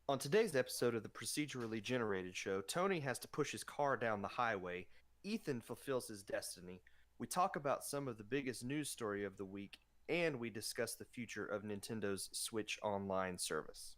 On today's episode of the Procedurally Generated Show, Tony has to push his car down the highway. Ethan fulfills his destiny. We talk about some of the biggest news story of the week, and we discuss the future of Nintendo's Switch Online service.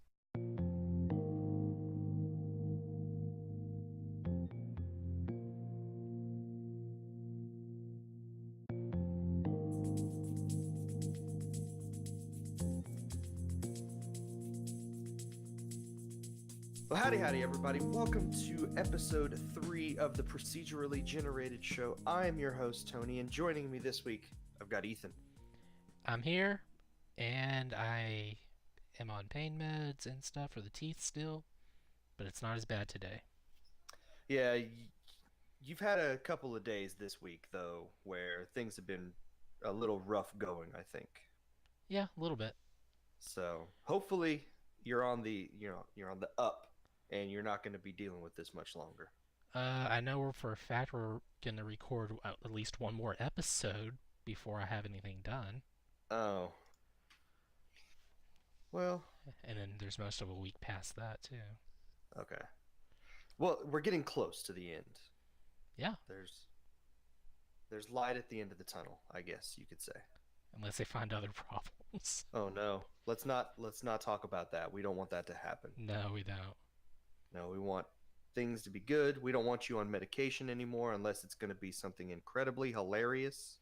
Well, howdy, everybody. Welcome to episode 3 of the Procedurally Generated Show. I am your host, Tony, and joining me this week, I've got Ethan. I'm here, and I am on pain meds and stuff for the teeth still, but it's not as bad today. Yeah, you've had a couple of days this week, though, where things have been a little rough going, I think. Yeah, a little bit. So hopefully you're on the up, and you're not going to be dealing with this much longer. I know for a fact we're going to record at least one more episode before I have anything done. Oh, well, And then there's most of a week past that, too. okay. Well, we're getting close to the end. Yeah. There's light at the end of the tunnel, I guess you could say. Unless they find other problems. Oh no. Let's not talk about that. We don't want that to happen. No, we don't. No, we want things to be good. We don't want you on medication anymore unless it's going to be something incredibly hilarious.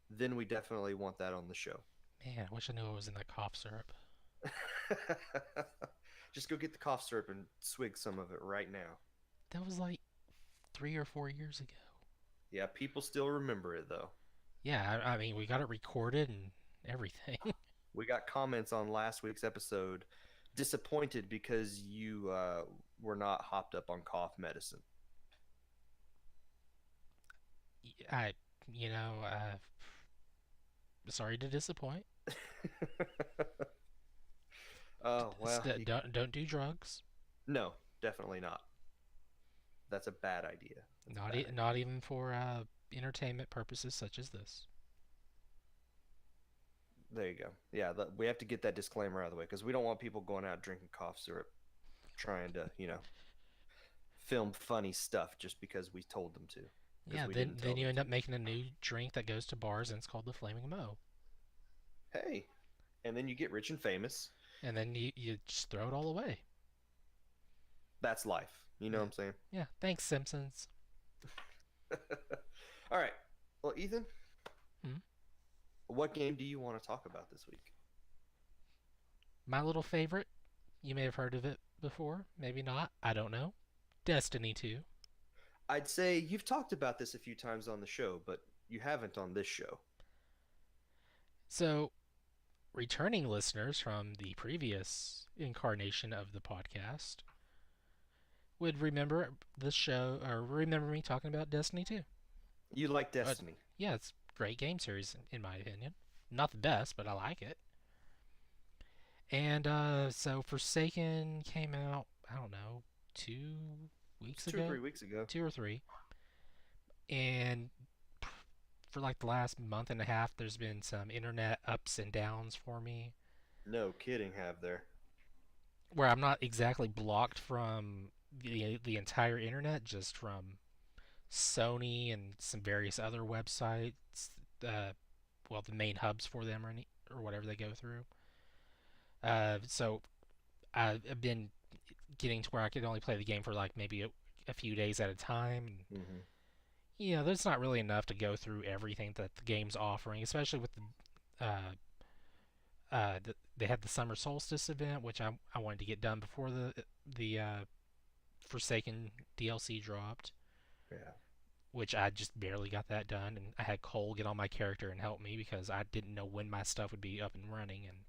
Then we definitely want that on the show. Man, I wish I knew it was in that cough syrup. Just go get the cough syrup and swig some of it right now. That was like 3 or 4 years ago. Yeah, people still remember it though. Yeah, I mean, we got it recorded and everything. We got comments on last week's episode disappointed because you were not hopped up on cough medicine. I, you know, sorry to disappoint. Oh, well, Don't do drugs. no, definitely not. That's a bad idea. That's a bad idea. Not even for entertainment purposes such as this. There you go. Yeah, we have to get that disclaimer out of the way because we don't want people going out drinking cough syrup, trying to, film funny stuff just because we told them to. Because Yeah, we then didn't tell then you them end to. up making a new drink that goes to bars and it's called the Flaming Mo. Hey, and then you get rich and famous. And then you just throw it all away. That's life. You know what Yeah. I'm saying? Yeah, thanks Simpsons. All right. Well, Ethan, Hmm? what game do you want to talk about this week? My little favorite, you may have heard of it before, maybe not, I don't know. Destiny 2. I'd say you've talked about this a few times on the show, but you haven't on this show. So, returning listeners from the previous incarnation of the podcast would remember the show or remember me talking about Destiny 2. You like But Destiny. yeah, it's a great game series in my opinion. Not the best, but I like it. And so Forsaken came out, I don't know, 2 weeks It's 2 or 3 ago, weeks ago. 2 or 3. And for like the last month and a half, there's been some internet ups and downs for me, No kidding, have there? where I'm not exactly blocked from the entire internet, just from Sony and some various other websites. Uh, well, the main hubs for them or whatever they go through. So I've been getting to where I could only play the game for like maybe a few days at a time. And, Hmm. there's not really enough to go through everything that the game's offering, especially with they had the summer solstice event, which I wanted to get done before the Forsaken DLC dropped, Yeah. which I just barely got that done, and I had Cole get on my character and help me because I didn't know when my stuff would be up and running, and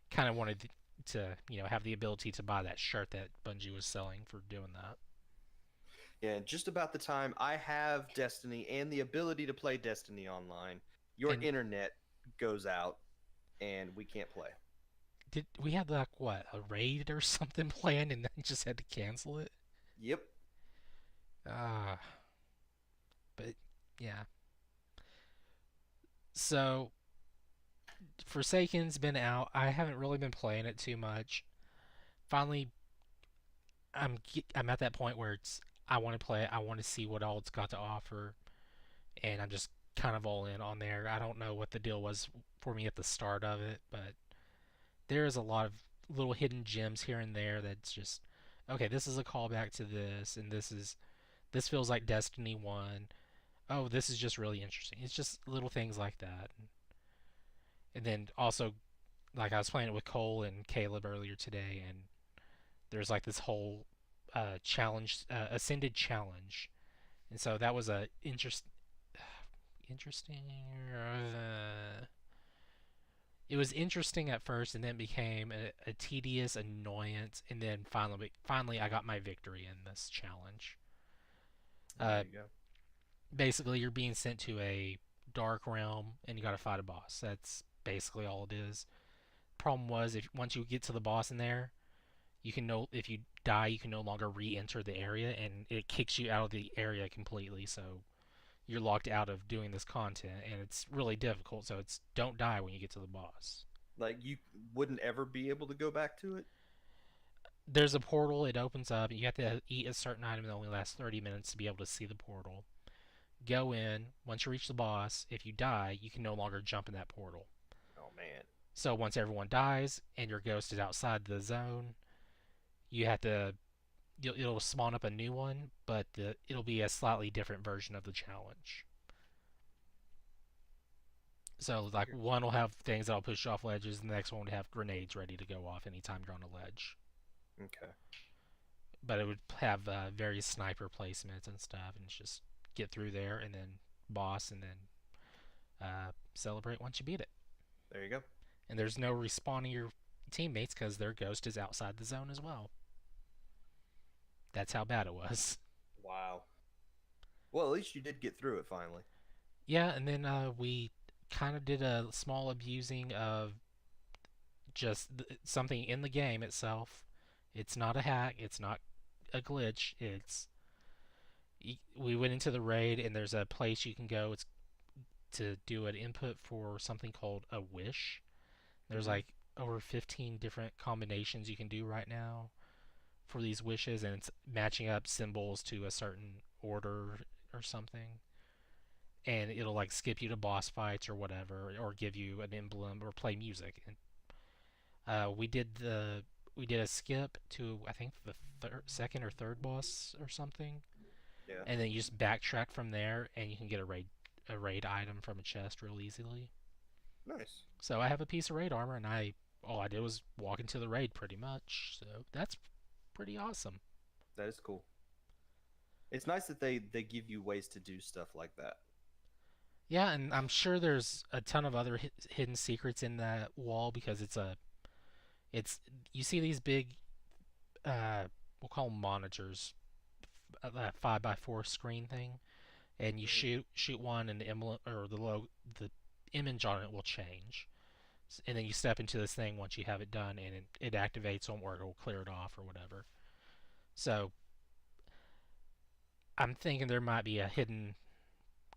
kind of wanted to have the ability to buy that shirt that Bungie was selling for doing that. Yeah, just about the time I have Destiny and the ability to play Destiny online, your And internet goes out and we can't play. did we had like what, a raid or something planned and then just had to cancel it? Yep. Ah, but yeah. So Forsaken's been out. I haven't really been playing it too much. Finally I'm at that point where it's I want to play it. I want to see what all it's got to offer, and I'm just kind of all in on there. I don't know what the deal was for me at the start of it, but there is a lot of little hidden gems here and there that's just okay. This is a callback to this, and this feels like Destiny One. Oh, this is just really interesting. It's just little things like that, and then also like I was playing it with Cole and Caleb earlier today, and there's like this whole challenge, ascended challenge, and so that was a interesting. It was interesting at first, and then became a tedious annoyance, and then finally, I got my victory in this challenge. There Uh, you go. Basically, you're being sent to a dark realm, and you got to fight a boss. That's basically all it is. Problem was, if once you get to the boss in there, you can no if you die, you can no longer re-enter the area, and it kicks you out of the area completely. So you're locked out of doing this content, and it's really difficult. So it's don't die when you get to the boss. Like you wouldn't ever be able to go back to it. There's a portal. It opens up. You have to eat a certain item that only lasts 30 minutes to be able to see the portal. Go in. Once you reach the boss, if you die, you can no longer jump in that portal. Oh man. So once everyone dies and your ghost is outside the zone, you have to it'll spawn up a new one, but it'll be a slightly different version of the challenge. So like one will have things that'll push you off ledges, and the next one would have grenades ready to go off anytime you're on a ledge. Okay. But it would have various sniper placements and stuff, and it's just get through there and then boss, and then celebrate once you beat it. There you go. And there's no respawning your teammates because their ghost is outside the zone as well. That's how bad it was. Wow. Well, at least you did get through it finally. Yeah, and then we kind of did a small abusing of just something in the game itself. It's not a hack. It's not a glitch. It's we went into the raid, and there's a place you can go. It's to do an input for something called a wish. There's Hmm. like over 15 different combinations you can do right now for these wishes, and it's matching up symbols to a certain order or something. And it'll like skip you to boss fights or whatever, or give you an emblem or play music. And we did a skip to I think the second or third boss or something, Yeah. and then you just backtrack from there, and you can get a raid item from a chest real easily. Nice. So I have a piece of raid armor, and I all I did was walk into the raid pretty much. So that's pretty awesome. That is cool. It's nice that they give you ways to do stuff like that. Yeah, and I'm sure there's a ton of other hidden secrets in that wall because it's you see these big we'll call them monitors, that 5x4 screen thing, and you Hmm. shoot one, and the emblem or the image on it will change, and then you step into this thing once you have it done, and it activates them or it will clear it off or whatever. So I'm thinking there might be a hidden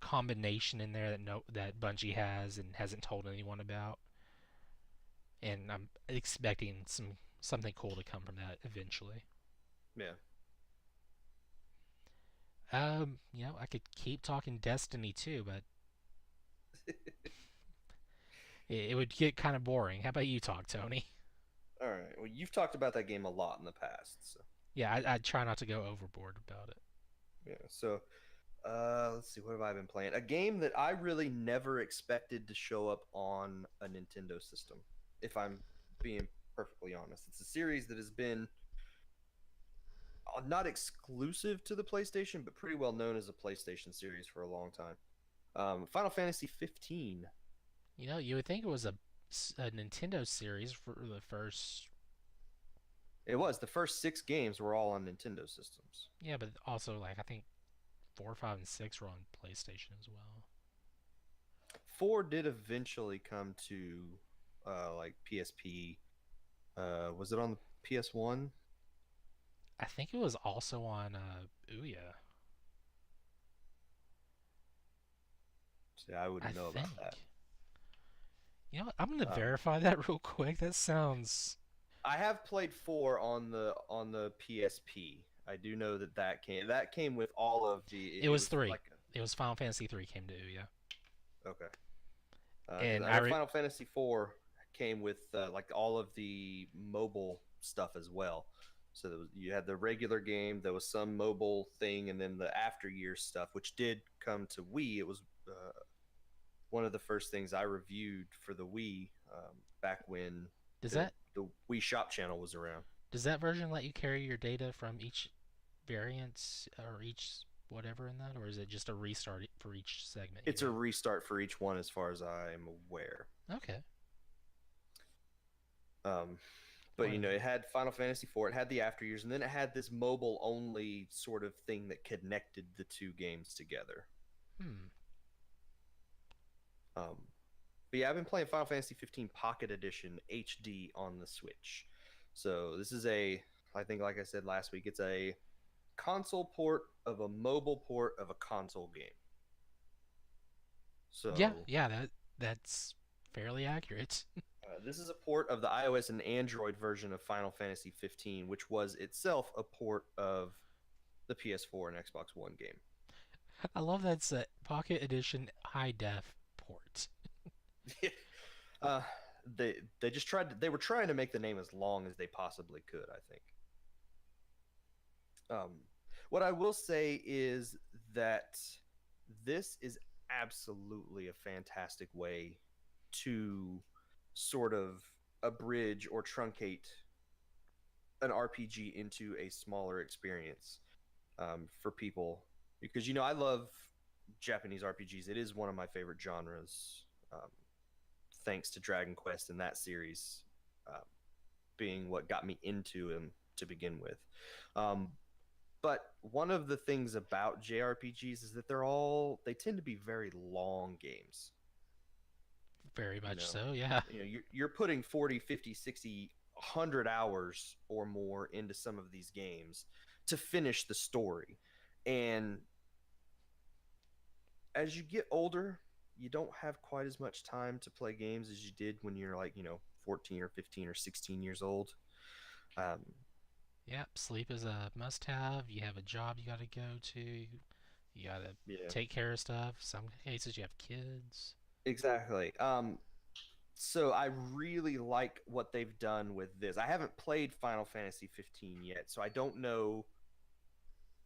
combination in there that that Bungie has and hasn't told anyone about, and I'm expecting something cool to come from that eventually. Yeah. I could keep talking Destiny too, but it would get kind of boring. How about you talk, Tony? All right. Well, you've talked about that game a lot in the past. So Yeah, I try not to go overboard about it. yeah. So let's see. What have I been playing? A game that I really never expected to show up on a Nintendo system. If I'm being perfectly honest, it's a series that has been not exclusive to the PlayStation, but pretty well known as a PlayStation series for a long time. Final Fantasy 15. You would think it was a Nintendo series for the first. It was the first six games were all on Nintendo systems. Yeah, but also like I think 4, 5, and 6 were on PlayStation as well. Four did eventually come to like PSP. Was it on the PS1? I think it was also on Ouya. See, I I wouldn't know about that. think. I'm gonna Um, verify that real quick. That sounds. I have played 4 on the PSP. I do know that came with all of the. It It was was three. like It was Final Fantasy 3 came to yeah. okay, because And I know Final Fantasy 4 came with like all of the mobile stuff as well. So you had the regular game, there was some mobile thing, and then the after years stuff, which did come to Wii. It was one of the first things I reviewed for the Wii back when does the that the Wii Shop channel was around. does that version let you carry your data from each variant or each whatever in that, or is it just a restart for each segment you It's a do? restart for each one, as far as I'm aware. Okay. Um, but One of it had Final Fantasy 4, it had the after years, and then it had this mobile only sort of thing that connected the two games together. hmm. Um, but yeah, I've been playing Final Fantasy 15 Pocket Edition HD on the Switch. So this is I think, like I said last week, it's a console port of a mobile port of a console game. Yeah, So yeah, that's fairly accurate. this is a port of the iOS and Android version of Final Fantasy 15, which was itself a port of the PS4 and Xbox One game. I love that's a Pocket Edition high def port. uh, they were trying to make the name as long as they possibly could. I think. Um, what I will say is that this is absolutely a fantastic way to sort of abridge or truncate an RPG into a smaller experience for people, because I love Japanese RPGs. It is one of my favorite genres, thanks to Dragon Quest and that series uh, being what got me into him to begin with. Um, but one of the things about JRPGs is that they tend to be very long games. Very You much know, so, yeah. you're putting 40, 50, 60, 100 hours or more into some of these games to finish the story. And as you get older, you don't have quite as much time to play games as you did when you're like, 14 or 15 or 16 years old. Um, Yep, sleep is a must have. You have a job you gotta go to. You gotta yeah, take care of stuff. Some cases you have kids. exactly. So I really like what they've done with this. I haven't played Final Fantasy 15 yet, so I don't know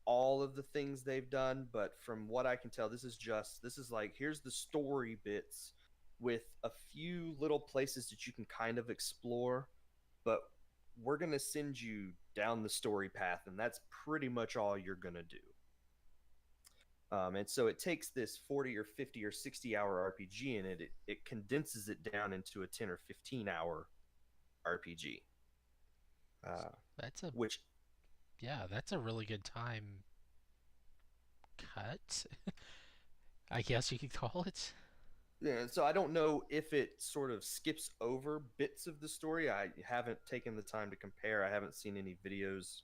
all of the things they've done, but from what I can tell, this is like, here's the story bits with a few little places that you can kind of explore, but we're going to send you down the story path, and that's pretty much all you're going to do. And so it takes this 40 or 50 or 60 hour RPG, and it condenses it down into a 10 or 15 hour RPG, uh, That's a which yeah, that's a really good time cut. I guess you could call it. yeah, so I don't know if it sort of skips over bits of the story. I haven't taken the time to compare. I haven't seen any videos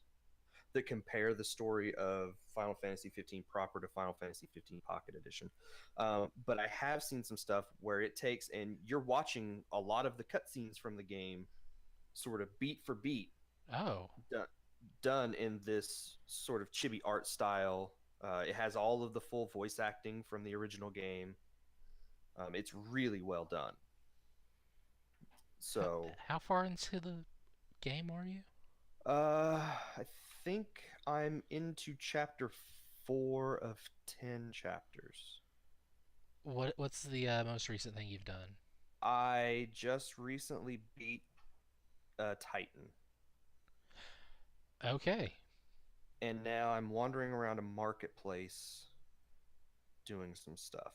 that compare the story of Final Fantasy 15 proper to Final Fantasy 15 Pocket Edition. But I have seen some stuff where it takes, and you're watching a lot of the cutscenes from the game, sort of beat for beat, Oh, done, done in this sort of chibi art style. It has all of the full voice acting from the original game. It's really well done. how, So, how far into the game are you? I think I'm into chapter 4 of 10 chapters. What's the most recent thing you've done? I just recently beat Titan, Okay, and now I'm wandering around a marketplace doing some stuff.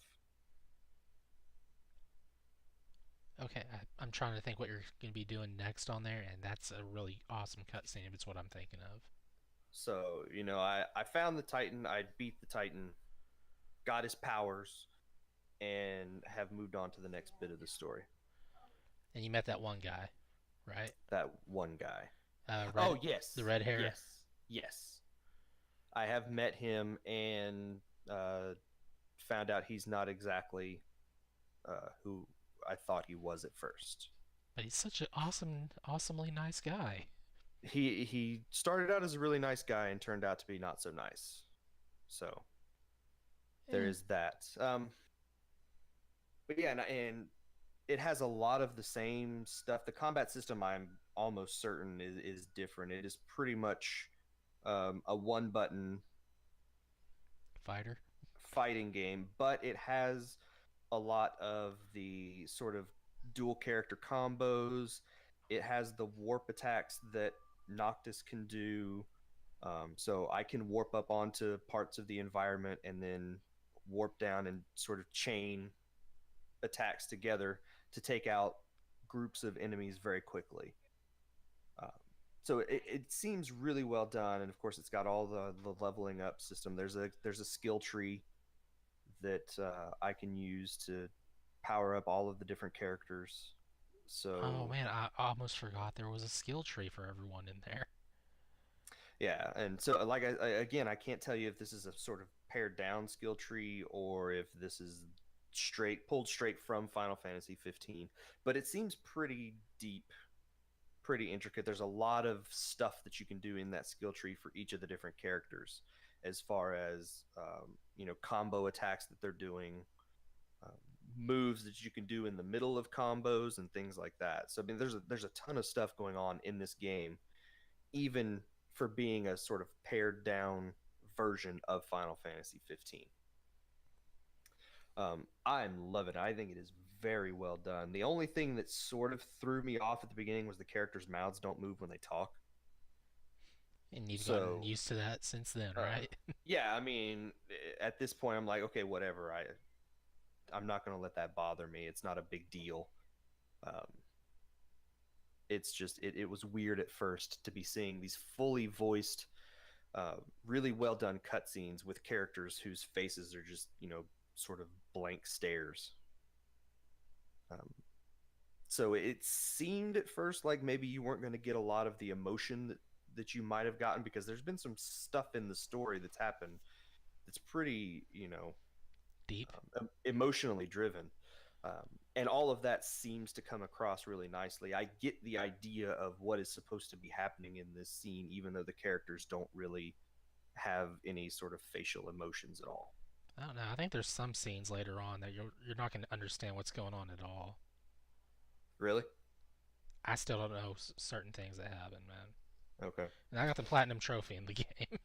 okay. I'm trying to think what you're gonna be doing next on there, and that's a really awesome cutscene. If it's what I'm thinking of. So, I found the Titan, I beat the Titan, got his powers, and have moved on to the next bit of the story. And you met that one guy, right? That one guy. Red, Oh, yes. the red hair. Yes. Yes. I have met him and found out he's not exactly who I thought he was at first. But he's such an awesomely nice guy. He started out as a really nice guy and turned out to be not so nice. So there Eh, is that. But yeah, and it has a lot of the same stuff. The combat system, I'm almost certain, is different. It is pretty much a one button fighter. fighting game, but it has a lot of the sort of dual character combos. It has the warp attacks that Noctis can do. So I can warp up onto parts of the environment and then warp down and sort of chain attacks together to take out groups of enemies very quickly. Um, so it seems really well done, and of course, it's got all the leveling up system. There's a skill tree that I can use to power up all of the different characters. Oh So man, I almost forgot there was a skill tree for everyone in there. yeah, and so like again, I can't tell you if this is a sort of pared down skill tree or if this is pulled straight from Final Fantasy 15, but it seems pretty deep, pretty intricate. There's a lot of stuff that you can do in that skill tree for each of the different characters, as far as combo attacks that they're doing, um, moves that you can do in the middle of combos and things like that. So I mean, there's a ton of stuff going on in this game, even for being a sort of pared down version of Final Fantasy 15. I'm loving it. I think it is very well done. The only thing that sort of threw me off at the beginning was the characters' mouths don't move when they talk. And you've gotten So, used to that since then, uh, right? yeah, I mean, at this point, I'm like, okay, whatever. I'm not going to let that bother me. It's not a big deal. Um, it's just it was weird at first to be seeing these fully voiced, really well done cutscenes with characters whose faces are just sort of blank stares. Um, so it seemed at first like maybe you weren't going to get a lot of the emotion that you might have gotten, because there's been some stuff in the story that's happened that's pretty Deep. emotionally driven. And all of that seems to come across really nicely. I get the idea of what is supposed to be happening in this scene, even though the characters don't really have any sort of facial emotions at all. I don't know. I think there's some scenes later on that you're not going to understand what's going on at all. Really? I still don't know certain things that happen, man. Okay. And I got the platinum trophy in the game.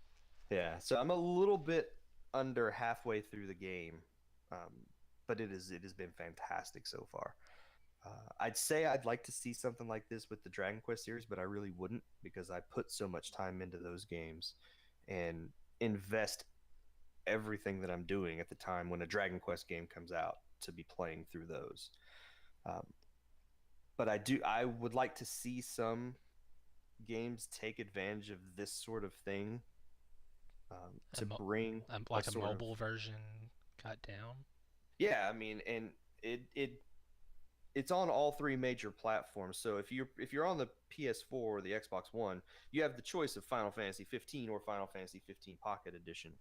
Yeah. So I'm a little bit under halfway through the game, um, but it has been fantastic so far. I'd say I'd like to see something like this with the Dragon Quest series, but I really wouldn't, because I put so much time into those games and invest everything that I'm doing at the time when a Dragon Quest game comes out to be playing through those. Um, but I would like to see some games take advantage of this sort of thing, a to bring a like a sort of mobile version cut down. yeah. I mean, and it's on all three major platforms. So if you're on the PS4 or the Xbox One, you have the choice of Final Fantasy 15 or Final Fantasy 15 Pocket Edition.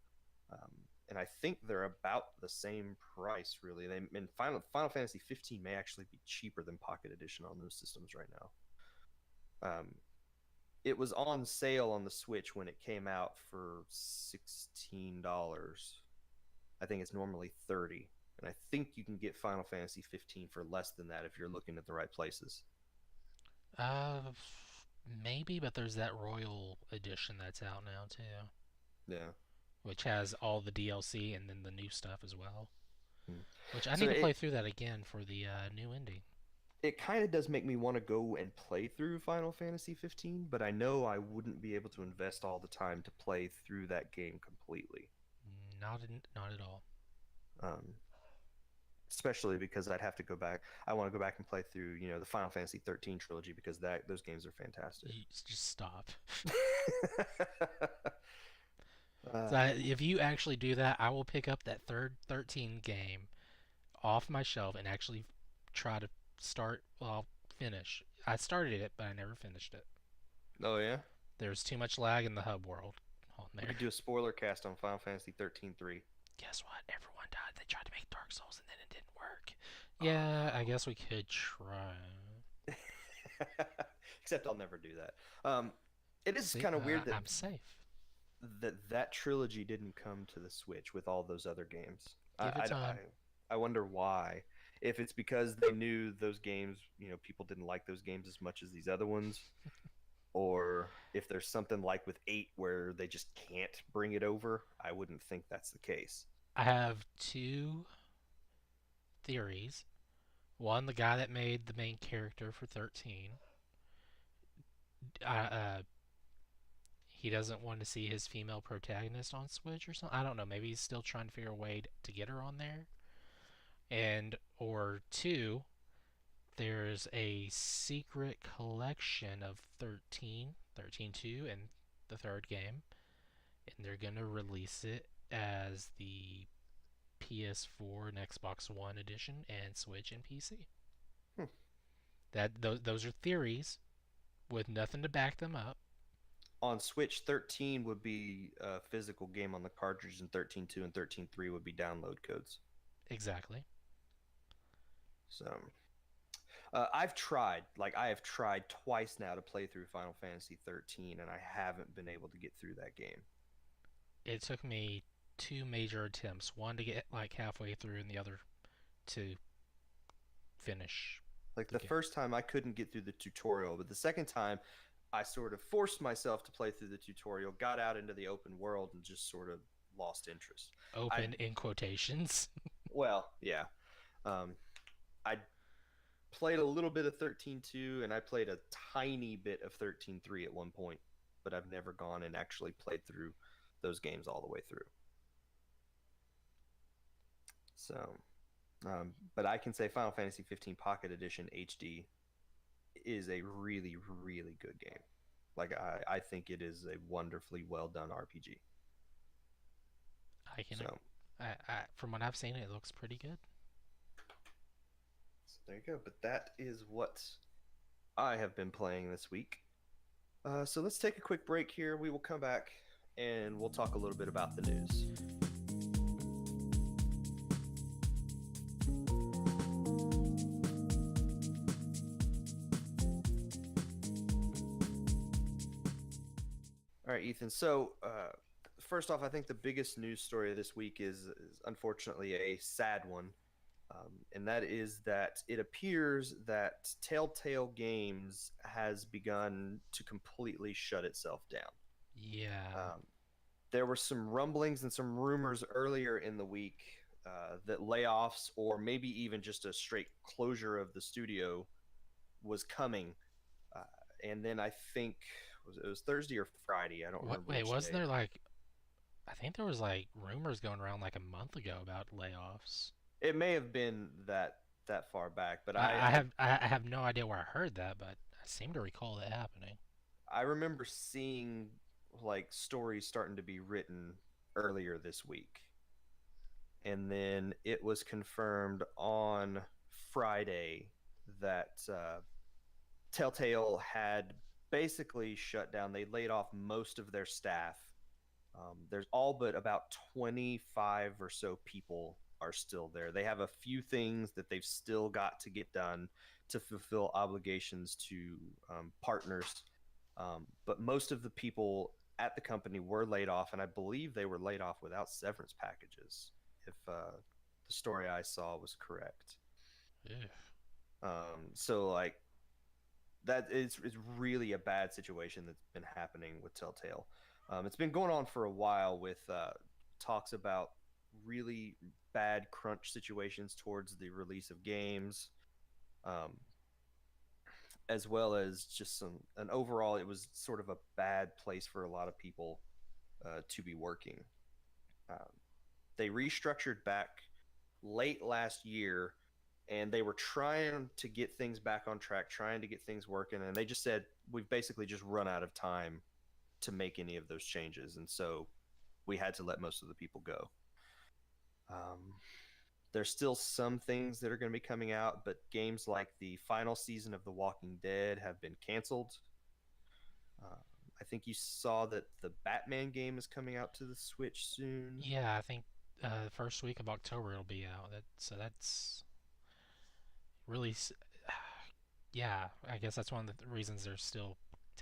Um, and I think they're about the same price, really. And Final Fantasy 15 may actually be cheaper than Pocket Edition on those systems right now. It was on sale on the Switch when it came out for $16. I think it's normally 30, and I think you can get Final Fantasy 15 for less than that if you're looking at the right places. Uh, maybe, but there's that Royal Edition that's out now too, Yeah. which has all the DLC and then the new stuff as well. Mm. Which I So need to play through that again for the new ending. it kind of does make me want to go and play through Final Fantasy 15, but I know I wouldn't be able to invest all the time to play through that game completely. Not at all. Um, Especially because I'd have to go back. I want to go back and play through, the Final Fantasy 13 trilogy, because those games are fantastic. You just stop. uh, So if you actually do that, I will pick up that third 13 game off my shelf and actually try to start. Well, finish. I started it, but I never finished it. oh yeah, There's too much lag in the hub world on we there. could do a spoiler cast on Final Fantasy 13 3. Guess what? Everyone died. They tried to make Dark Souls and then it didn't work. Oh Yeah, I no. guess we could try. Except I'll never do that. It is See, kind of weird that I'm safe. that trilogy didn't come to the Switch with all those other games. I, Give it I, I, time. I wonder why. If it's because they knew those games, people didn't like those games as much as these other ones, or if there's something like with 8 where they just can't bring it over. I wouldn't think that's the case. I have two theories. One, the guy that made the main character for 13, he doesn't want to see his female protagonist on Switch or something. I don't know. Maybe he's still trying to figure a way to get her on there. And or two, there's a secret collection of 13, 13.2, and the third game, and they're gonna release it as the PS4 and Xbox One edition and Switch and PC. Hmm. Those are theories with nothing to back them up. On Switch, 13 would be a physical game on the cartridge, and 13.2 and 13.3 would be download codes. Exactly. So I have tried twice now to play through Final Fantasy 13, and I haven't been able to get through that game. It took me two major attempts, one to get like halfway through and the other to finish Like the the game. first time I couldn't get through the tutorial, but the second time I sort of forced myself to play through the tutorial, got out into the open world, and just sort of lost interest. I Open in quotations. well, yeah. Um, I played a little bit of 13.2, and I played a tiny bit of 13.3 at one point, but I've never gone and actually played through those games all the way through. So, but I can say Final Fantasy 15 Pocket Edition HD is a really, really good game. Like I think it is a wonderfully well done RPG. I can, So, from what I've seen, it looks pretty good. so there you go. But that is what I have been playing this week. So let's take a quick break here. We will come back and we'll talk a little bit about the news. All right, Ethan. So, first off, I think the biggest news story of this week is unfortunately a sad one, and that is that it appears that Telltale Games has begun to completely shut itself down. Yeah. Um, there were some rumblings and some rumors earlier in the week that layoffs or maybe even just a straight closure of the studio was coming. Uh, and then I think it was Thursday or Friday. I don't What? remember Wait, which wasn't day. there like? I think there was like rumors going around like a month ago about layoffs. It may have been that far back, but I have no idea where I heard that, but I seem to recall that happening. I remember seeing like stories starting to be written earlier this week. And then it was confirmed on Friday that Telltale had basically shut down. They laid off most of their staff. There's all but about 25 or so people are still there. They have a few things that they've still got to get done to fulfill obligations to partners. But most of the people at the company were laid off, and I believe they were laid off without severance packages, if the story I saw was correct. Ugh. So like that is really a bad situation that's been happening with Telltale. It's been going on for a while with talks about really bad crunch situations towards the release of games, um, as well as just an overall. It was sort of a bad place for a lot of people to be working. Um, they restructured back late last year, and they were trying to get things back on track, trying to get things working, and they just said we've basically just run out of time to make any of those changes, and so we had to let most of the people go. Um, there's still some things that are going to be coming out, but games like the final season of The Walking Dead have been canceled. Uh, I think you saw that the Batman game is coming out to the Switch soon. Yeah, I think the first week of October it'll be out. That's really Yeah, I guess that's one of the reasons they're still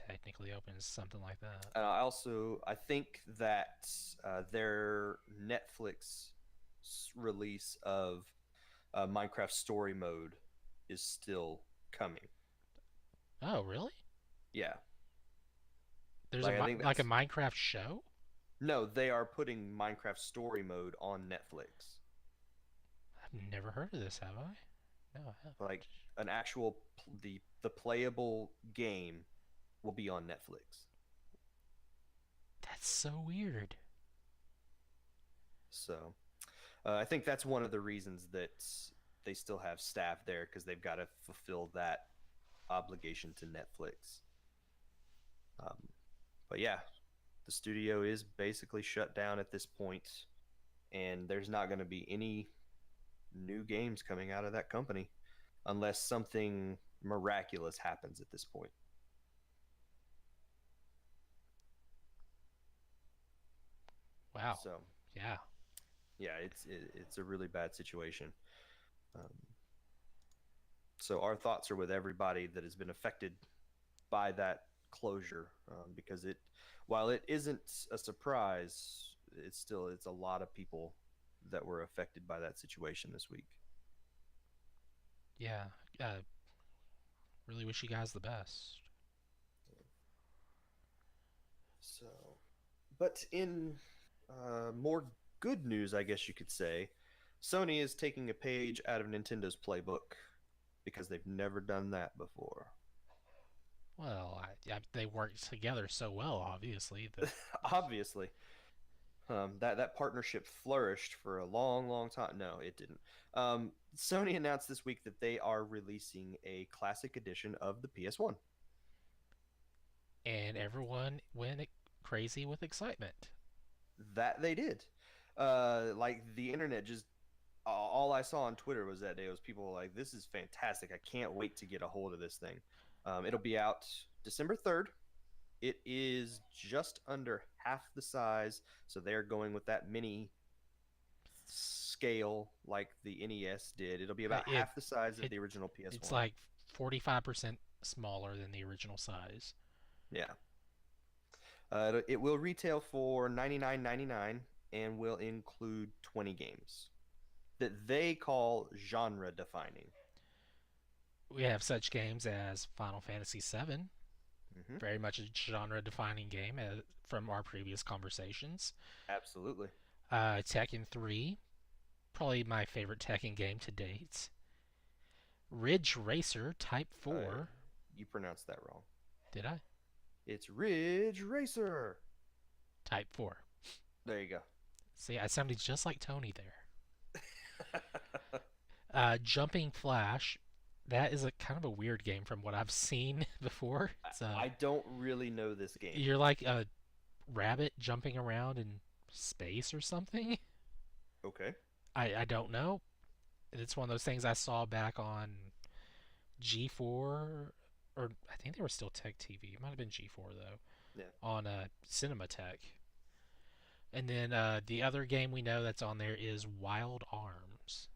technically open is something like that. I think that their Netflix release of Minecraft Story Mode is still coming. Oh, really? Yeah, There's a like I think like a that's Minecraft show? no, they are putting Minecraft Story Mode on Netflix. I've never heard of this, have I? No, I haven't. Like an actual the playable game will be on Netflix. That's so weird. So I think that's one of the reasons that they still have staff there because they've got to fulfill that obligation to Netflix. Um, but yeah, the studio is basically shut down at this point, and there's not going to be any new games coming out of that company unless something miraculous happens at this point. Wow. So Yeah. yeah, it's a really bad situation. Um, so our thoughts are with everybody that has been affected by that closure because it while it isn't a surprise, it's a lot of people that were affected by that situation this week. Yeah. Really wish you guys the best. So, but in more good news, I guess you could say, Sony is taking a page out of Nintendo's playbook because they've never done that before. Well, they work together so well, obviously. That Obviously, that partnership flourished for a long, long time. No, it didn't. Sony announced this week that they are releasing a classic edition of the PS1. and everyone went crazy with excitement. That they did. Like the internet just all I saw on Twitter was that day was people like, "This is fantastic! I can't wait to get a hold of this thing." It'll be out December 3rd. It is just under half the size, so they're going with that mini scale like the NES did. It'll be Uh, about It half the size of it the original it's PS1. like 45% smaller than the original size. Yeah. It will retail for $99.99 and will include 20 games that they call genre defining. We have such games as Final Fantasy VII, Hmm. very much a genre-defining game from our previous conversations. Absolutely. Tekken 3, probably my favorite Tekken game to date. Ridge Racer Type Uh, 4. you pronounced that wrong. Did I? It's Ridge Racer. Type 4. There you go. See, I sounded just like Tony there. Jumping Flash. That is a kind of a weird game from what I've seen before. It's I don't really know this game. you're like a rabbit jumping around in space or something. Okay. I don't know. It's one of those things I saw back on G4, or I think they were still Tech TV. It might have been G4 though, Yeah. on Cinematech. And then the other game we know that's on there is Wild Arms.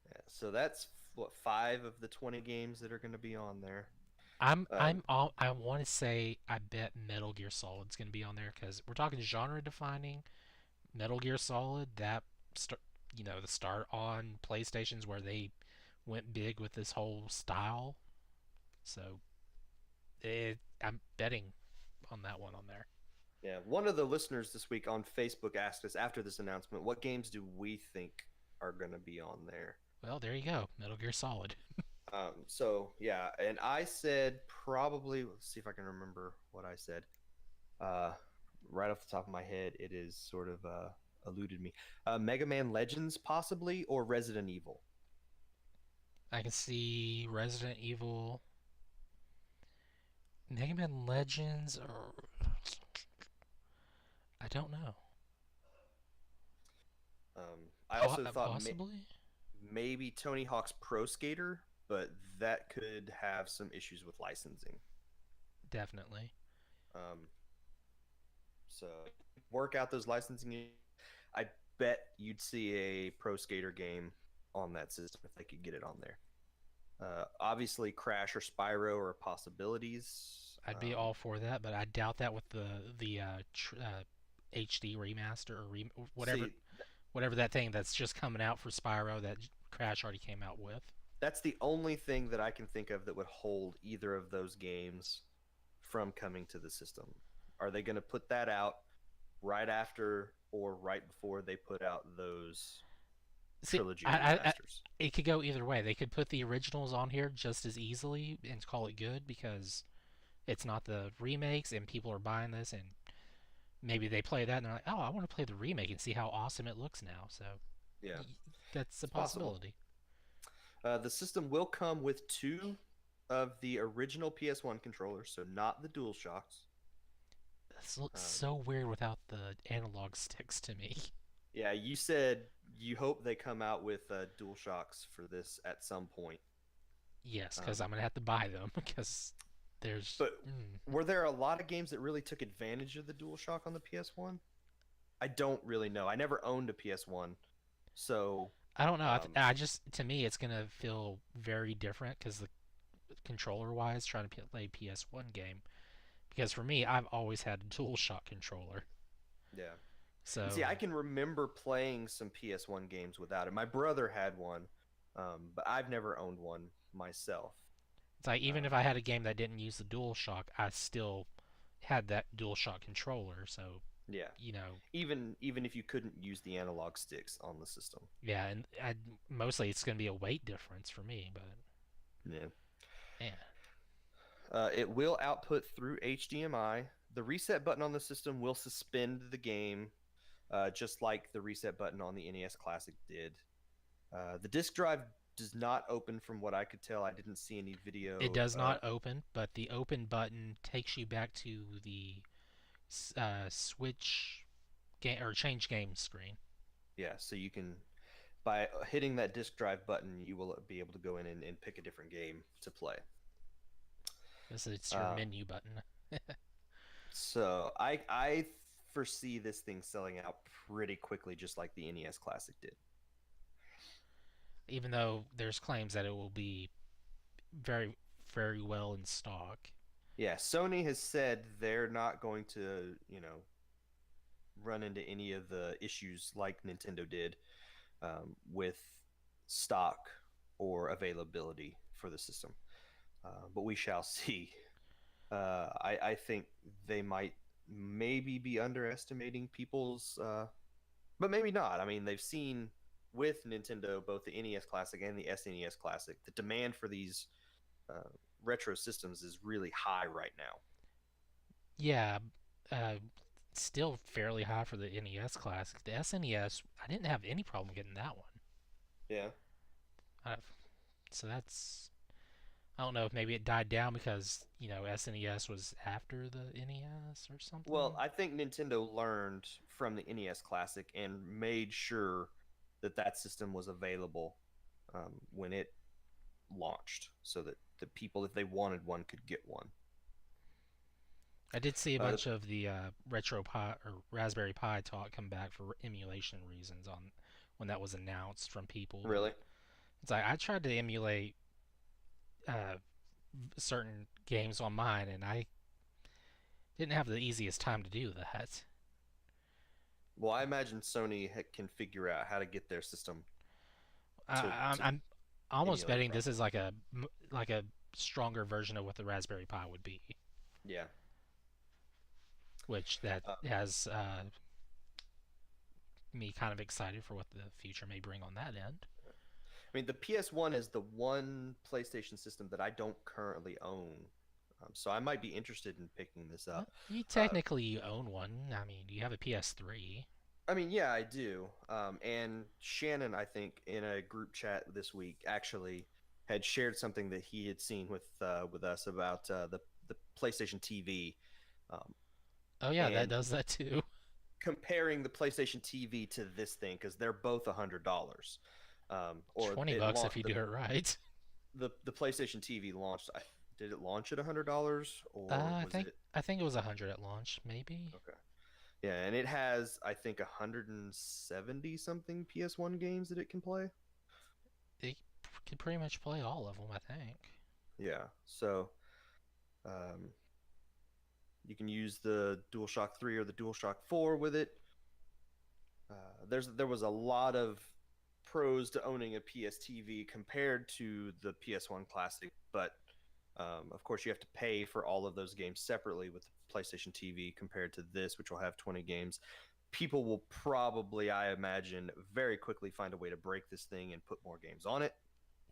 Yeah. So that's what, five of the 20 games that are going to be on there. I want to say I bet Metal Gear Solid's going to be on there because we're talking genre defining. Metal Gear Solid, that the start on PlayStation's where they went big with this whole style. So I'm betting on that one on there. Yeah. One of the listeners this week on Facebook asked us after this announcement, what games do we think are going to be on there? Well, there you go, Metal Gear Solid. So yeah, and I said probably. Let's see if I can remember what I said. Uh, right off the top of my head, it is sort of eluded me. Mega Man Legends, possibly, or Resident Evil. I can see Resident Evil, Mega Man Legends, or I don't know. I also thought Possibly, maybe Tony Hawk's Pro Skater, but that could have some issues with licensing. definitely. Um, so work out those licensing. I bet you'd see a Pro Skater game on that system if they could get it on there. Obviously, Crash or Spyro are possibilities. I'd be all for that, but I doubt that with the HD remaster or whatever See, whatever that thing that's just coming out for Spyro that Crash already came out with. that's the only thing that I can think of that would hold either of those games from coming to the system. Are they going to put that out right after or right before they put out those See, trilogy remasters? it could go either way. They could put the originals on here just as easily and call it good because it's not the remakes and people are buying this and maybe they play that and they're like, oh, I want to play the remake and see how awesome it looks now. So Yeah, that's a it's possible. possibility. The system will come with two of the original PS1 controllers, so not the Dual Shocks. This looks Um, so weird without the analog sticks to me. yeah, you said you hope they come out with Dual Shocks for this at some point. Yes, because Um, I'm gonna have to buy them because there's. but were there a lot of games that really took advantage of the Dual Shock on the PS1? I don't really know. I never owned a PS1, so I don't know. um, I just to me it's gonna feel very different because the controller wise, trying to play PS1 game. Because for me, I've always had a DualShock controller. yeah. And see, So I can remember playing some PS1 games without it. My brother had one, but I've never owned one myself. it's like even if Um, I had a game that didn't use the DualShock, I still had that DualShock controller. So yeah, you know, even if you couldn't use the analog sticks on the system. yeah, and mostly it's gonna be a weight difference for me. But Yeah. yeah, It will output through HDMI. The reset button on the system will suspend the game, just like the reset button on the NES Classic did. The disk drive does not open from what I could tell. I didn't see any it video does of. not open, but the open button takes you back to the switch game or change game screen. Yeah, so you can, by hitting that disk drive button, you will be able to go in and pick a different game to play. This it's your Uh, menu button. so I foresee this thing selling out pretty quickly, just like the NES Classic did. Even though there's claims that it will be very very well in stock. Yeah, Sony has said they're not going to, run into any of the issues like Nintendo did with stock or availability for the system. But we shall see. I think they might maybe be underestimating people's, but maybe not. I mean, they've seen with Nintendo both the NES Classic and the SNES Classic, the demand for these uh, retro systems is really high right now. Yeah, uh, still fairly high for the NES Classic. The SNES, I didn't have any problem getting that one. Yeah. Uh, so that's I don't know if maybe it died down because SNES was after the NES or Well, something. I think Nintendo learned from the NES Classic and made sure that that system was available when it launched, so that the people, if they wanted one, could get one. I did see a Uh, bunch of the Retro Pi or Raspberry Pi talk come back for emulation reasons on when that was announced from people, but really? it's like I tried to emulate uh, certain games on mine, and I didn't have the easiest time to do that. Well, I imagine Sony can figure out how to get their system to I'm almost emulate betting this properly. is like a stronger version of what the Raspberry Pi would be, Yeah. which that Uh, has me kind of excited for what the future may bring on that end. I mean, the PS1 is the one PlayStation system that I don't currently own, so I might be interested in picking this up. You Uh, technically own one. I mean, you have a PS3. I mean, yeah, I do. And Shannon, I think, in a group chat this week, actually had shared something that he had seen with us about the PlayStation TV, um, Oh yeah, that and does that too. comparing the PlayStation TV to this thing because they're both $100. Or 20 it bucks if you do it right. the PlayStation TV launched. Did it launch at $100 or was it I think it was 100 at launch, maybe. okay? Yeah, and it has I think 170 something PS1 games that it can play. It could pretty much play all of them, I think. Yeah. So um, you can use the DualShock 3 or the DualShock 4 with it. There was a lot of pros to owning a PS compared to the PS1 Classic, but of course you have to pay for all of those games separately with the PlayStation TV compared to this, which will have 20 games. People will probably, I imagine, very quickly find a way to break this thing and put more games on it.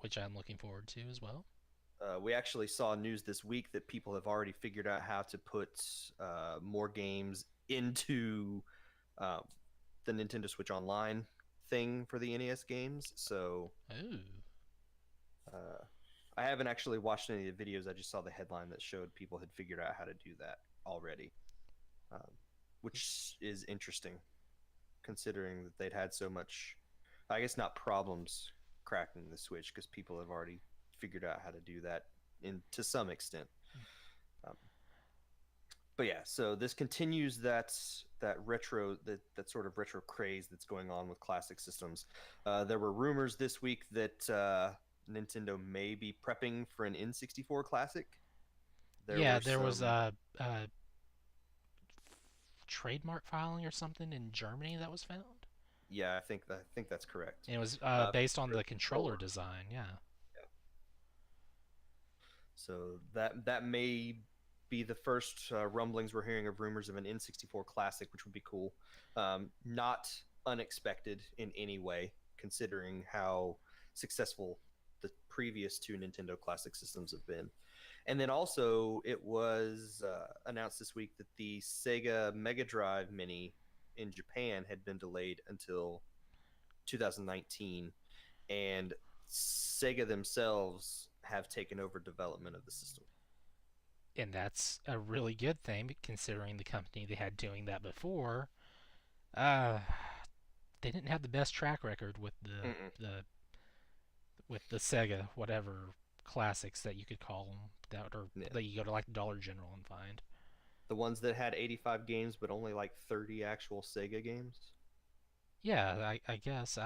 Which I'm looking forward to as well. We actually saw news this week that people have already figured out how to put more games into uh, the Nintendo Switch Online thing for the NES games. So Ooh. uh, I haven't actually watched any of the videos. I just saw the headline that showed people had figured out how to do that already, um, which is interesting considering that they'd had so much, I guess not problems cracking the Switch because people have already figured out how to do that in to some extent. Um, but yeah, so this continues that sort of retro craze that's going on with classic systems. There were rumors this week that Nintendo may be prepping for an N64 classic. There Yeah, were there was some, a trademark filing or something in Germany that was found. yeah, I think that's correct. And it was based on For the the controller controller. design. Yeah. Yeah. So that may be the first rumblings we're hearing of rumors of an N64 classic, which would be cool. Not unexpected in any way, considering how successful the previous two Nintendo classic systems have been. And then also, it was announced this week that the Sega Mega Drive Mini in Japan had been delayed until 2019, and Sega themselves have taken over development of the system. And that's a really good thing considering the company they had doing that before. Uh, they didn't have the best track record with Mm-mm. the Sega whatever classics that you could call them Yeah. that you go to like Dollar General and find. The ones that had 85 games, but only like 30 actual Sega games. Yeah, I guess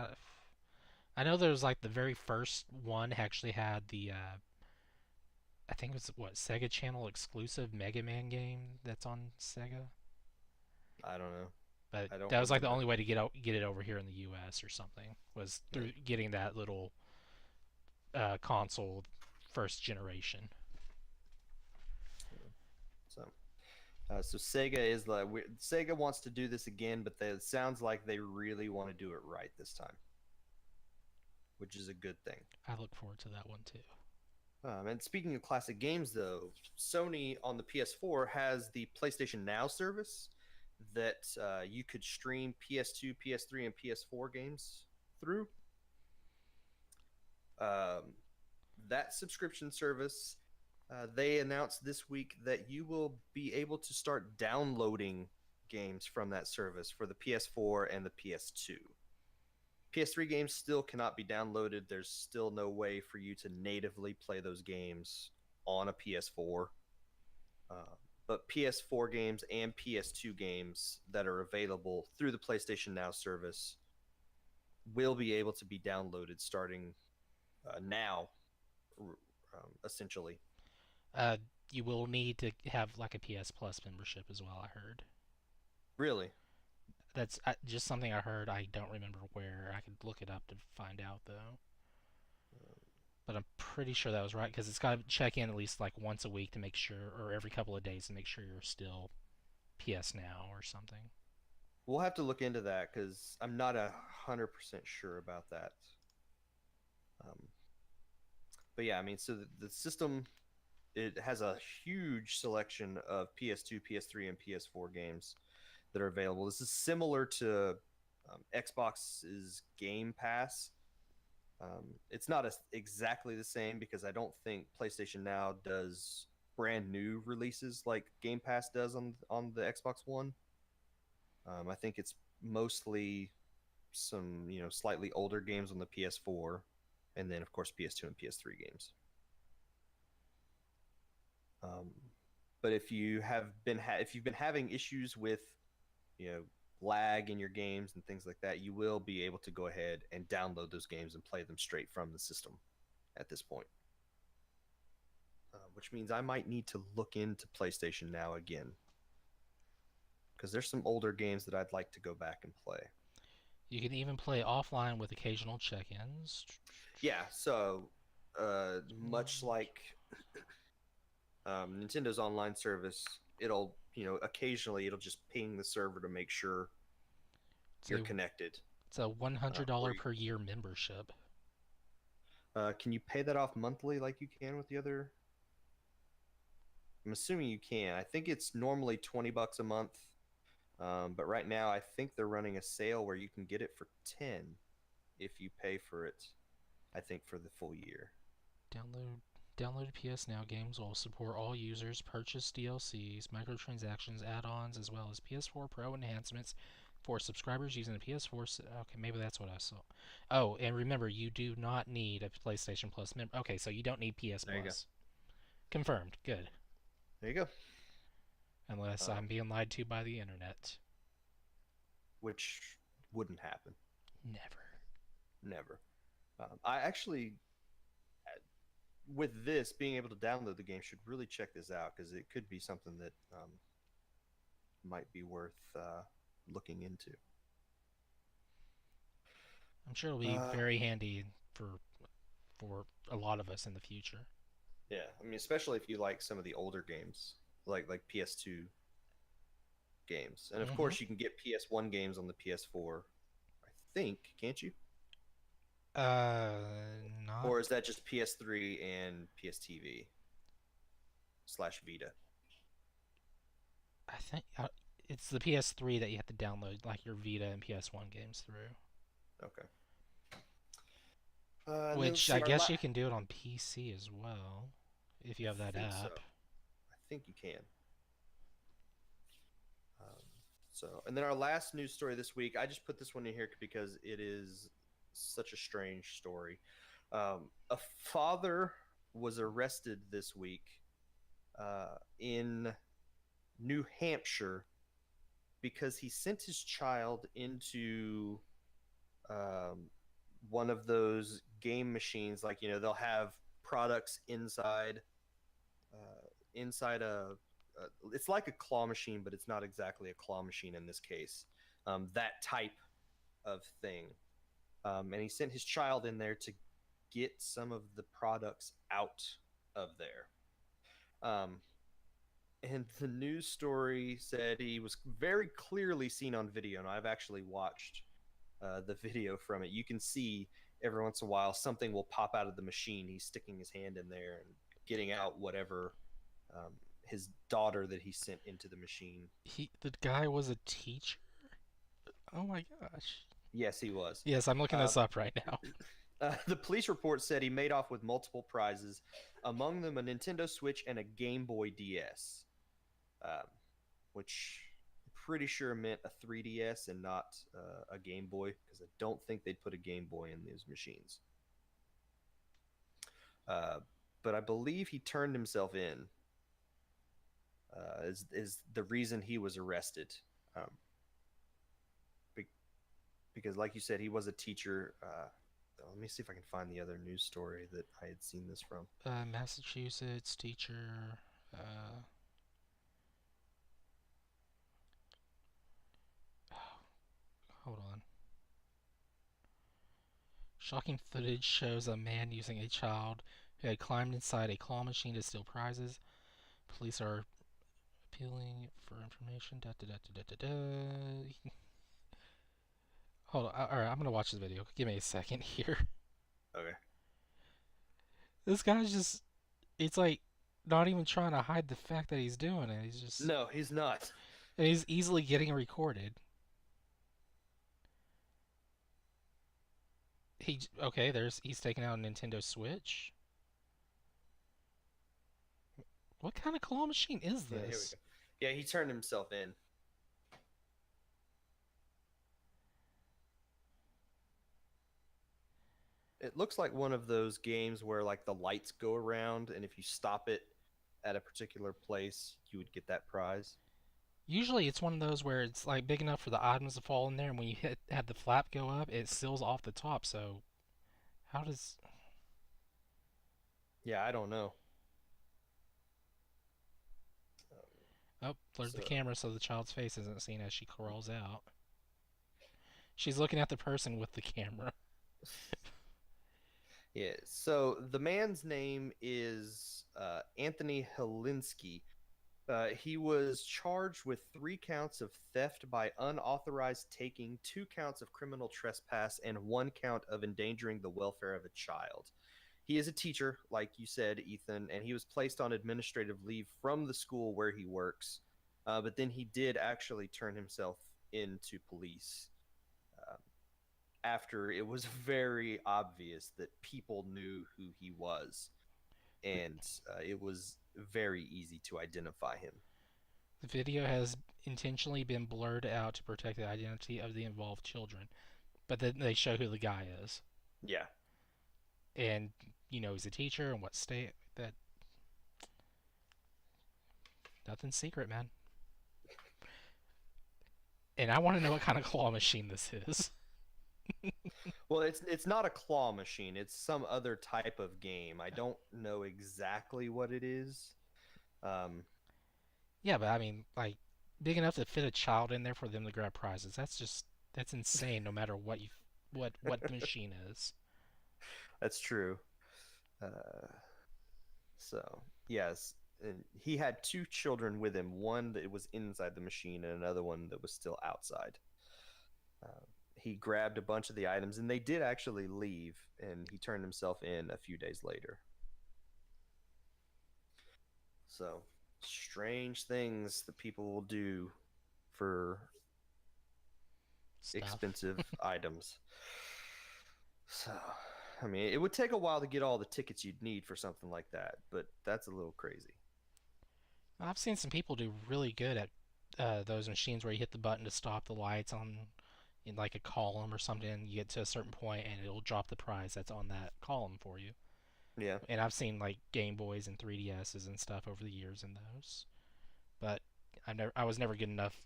I know there was like the very first one actually had the I think it was what Sega Channel exclusive Mega Man game that's on Sega. I don't know. But I don't that was like the remember. only way to get it over here in the U.S. or something was Yeah. through getting that little console first generation. So, so Sega is like Sega wants to do this again, but it sounds like they really want to do it right this time, which is a good thing. I look forward to that one too. And speaking of classic games, though, Sony on the PS4 has the PlayStation Now service that you could stream PS2, PS3, and PS4 games through. Um, that subscription service, they announced this week that you will be able to start downloading games from that service for the PS4 and the PS2. PS3 games still cannot be downloaded. There's still no way for you to natively play those games on a PS4. Uh, but PS4 games and PS2 games that are available through the PlayStation Now service will be able to be downloaded starting now, essentially. Uh, you will need to have like a PS Plus membership as well. I heard Really? that's just something I heard. I don't remember where. I could look it up to find out though. But I'm pretty sure that was right because it's got to check in at least like once a week to make sure, or every couple of days to make sure you're still PS Now or something. We'll have to look into that because I'm not 100% sure about that. Um, but yeah, I mean, so the system, it has a huge selection of PS2, PS3, and PS4 games that are available. This is similar to Xbox's Game Pass. It's not exactly the same because I don't think PlayStation Now does brand new releases like Game Pass does on the Xbox One. I think it's mostly some slightly older games on the PS4, and then of course PS2 and PS3 games. Um, but if you've been having issues with you know lag in your games and things like that, you will be able to go ahead and download those games and play them straight from the system. at this point, which means I might need to look into PlayStation Now again because there's some older games that I'd like to go back and play. You can even play offline with occasional check-ins. Yeah, so much like Nintendo's online service, it'll occasionally it'll just ping the server to make sure It's you're a connected. it's a $100 Or per year membership. can you pay that off monthly like you can with the other? I'm assuming you can. I think it's normally $20 a month, but right now I think they're running a sale where you can get it for 10 if you pay for it. I think for the full year. Download Downloaded PS Now games will support all users. Purchase DLCs, microtransactions, add-ons, as well as PS4 Pro enhancements for subscribers using the PS4. Okay, maybe that's what I saw. Oh, and remember, you do not need a PlayStation Plus member. Okay, so you don't need PS There you go. Plus. Confirmed. Good. There you go. Unless I'm being lied to by the internet. Which wouldn't happen. Never. Never. I actually, with this being able to download the game, should really check this out because it could be something that might be worth looking into. I'm sure it'll be very handy for a lot of us in the future. Yeah, I mean, especially if you like some of the older games, like PS2 games, and of course you can get PS1 games on the PS4. I think, can't you? Not. Or is that just PS3 and PS TV / Vita? I think it's the PS3 that you have to download like your Vita and PS1 games through. Okay. Which I guess you can do it on PC as well if you have that app. So. I think you can. And then our last news story this week, I just put this one in here because it is such a strange story. A father was arrested this week in New Hampshire because he sent his child into one of those game machines, like they'll have products inside a it's like a claw machine, but it's not exactly a claw machine in this case. That type of thing. And he sent his child in there to get some of the products out of there. And the news story said he was very clearly seen on video, and I've actually watched the video from it. You can see every once in a while something will pop out of the machine. He's sticking his hand in there and getting out whatever his daughter that he sent into the machine. The guy was a teacher? Oh my gosh. Yes, he was. Yes, I'm looking this up right now. The police report said he made off with multiple prizes, among them a Nintendo Switch and a Game Boy DS, which I'm pretty sure meant a 3DS and not a Game Boy, because I don't think they'd put a Game Boy in these machines. But I believe he turned himself in. Is the reason he was arrested. Because like you said, he was a teacher. Let me see if I can find the other news story that I had seen this from. Massachusetts teacher. Hold on. Shocking footage shows a man using a child who had climbed inside a claw machine to steal prizes. Police are appealing for information. Da, da, da, da, da, da. Hold on. Alright, I'm gonna watch this video. Give me a second here. Okay. This guy's just... It's like not even trying to hide the fact that he's doing it. He's just... No, he's not. And he's easily getting recorded. He's taking out a Nintendo Switch. What kind of claw machine is Yeah, here we this? go. Yeah, he turned himself in. It looks like one of those games where like the lights go around, and if you stop it at a particular place, you would get that prize. Usually it's one of those where it's like big enough for the items to fall in there, and when you have the flap go up, it seals off the top. So how does... Yeah, I don't know. Oh, blurred the So camera so the child's face isn't seen as she crawls out. She's looking at the person with the camera. yeah, so the man's name is Anthony Helinski. He was charged with 3 counts of theft by unauthorized taking, 2 counts of criminal trespass, and 1 count of endangering the welfare of a child. He is a teacher, like you said, Ethan, and he was placed on administrative leave from the school where he works. But then he did actually turn himself into police uh, after it was very obvious that people knew who he was, and it was very easy to identify him. The video has intentionally been blurred out to protect the identity of the involved children, but then they show who the guy is, Yeah, and he's a teacher and what state that nothing's secret, man. And I want to know what kind of claw machine this is. well, it's not a claw machine. It's some other type of game. I don't know exactly what it is. Um, Yeah, but I mean, like, big enough to fit a child in there for them to grab prizes. That's insane. No matter what the machine is. that's true. Uh, so yes, and he had 2 children with him. One that was inside the machine, and another one that was still outside. Uh, he grabbed a bunch of the items, and they did actually leave. And he turned himself in a few days later. So strange things that people will do for Stuff. expensive items. So, I mean, it would take a while to get all the tickets you'd need for something like that, but that's a little crazy. I've seen some people do really good at those machines where you hit the button to stop the lights on in like a column or something. You get to a certain point and it'll drop the prize that's on that column for you. Yeah. And I've seen like Game Boys and 3DSs and stuff over the years in those, but I was never good enough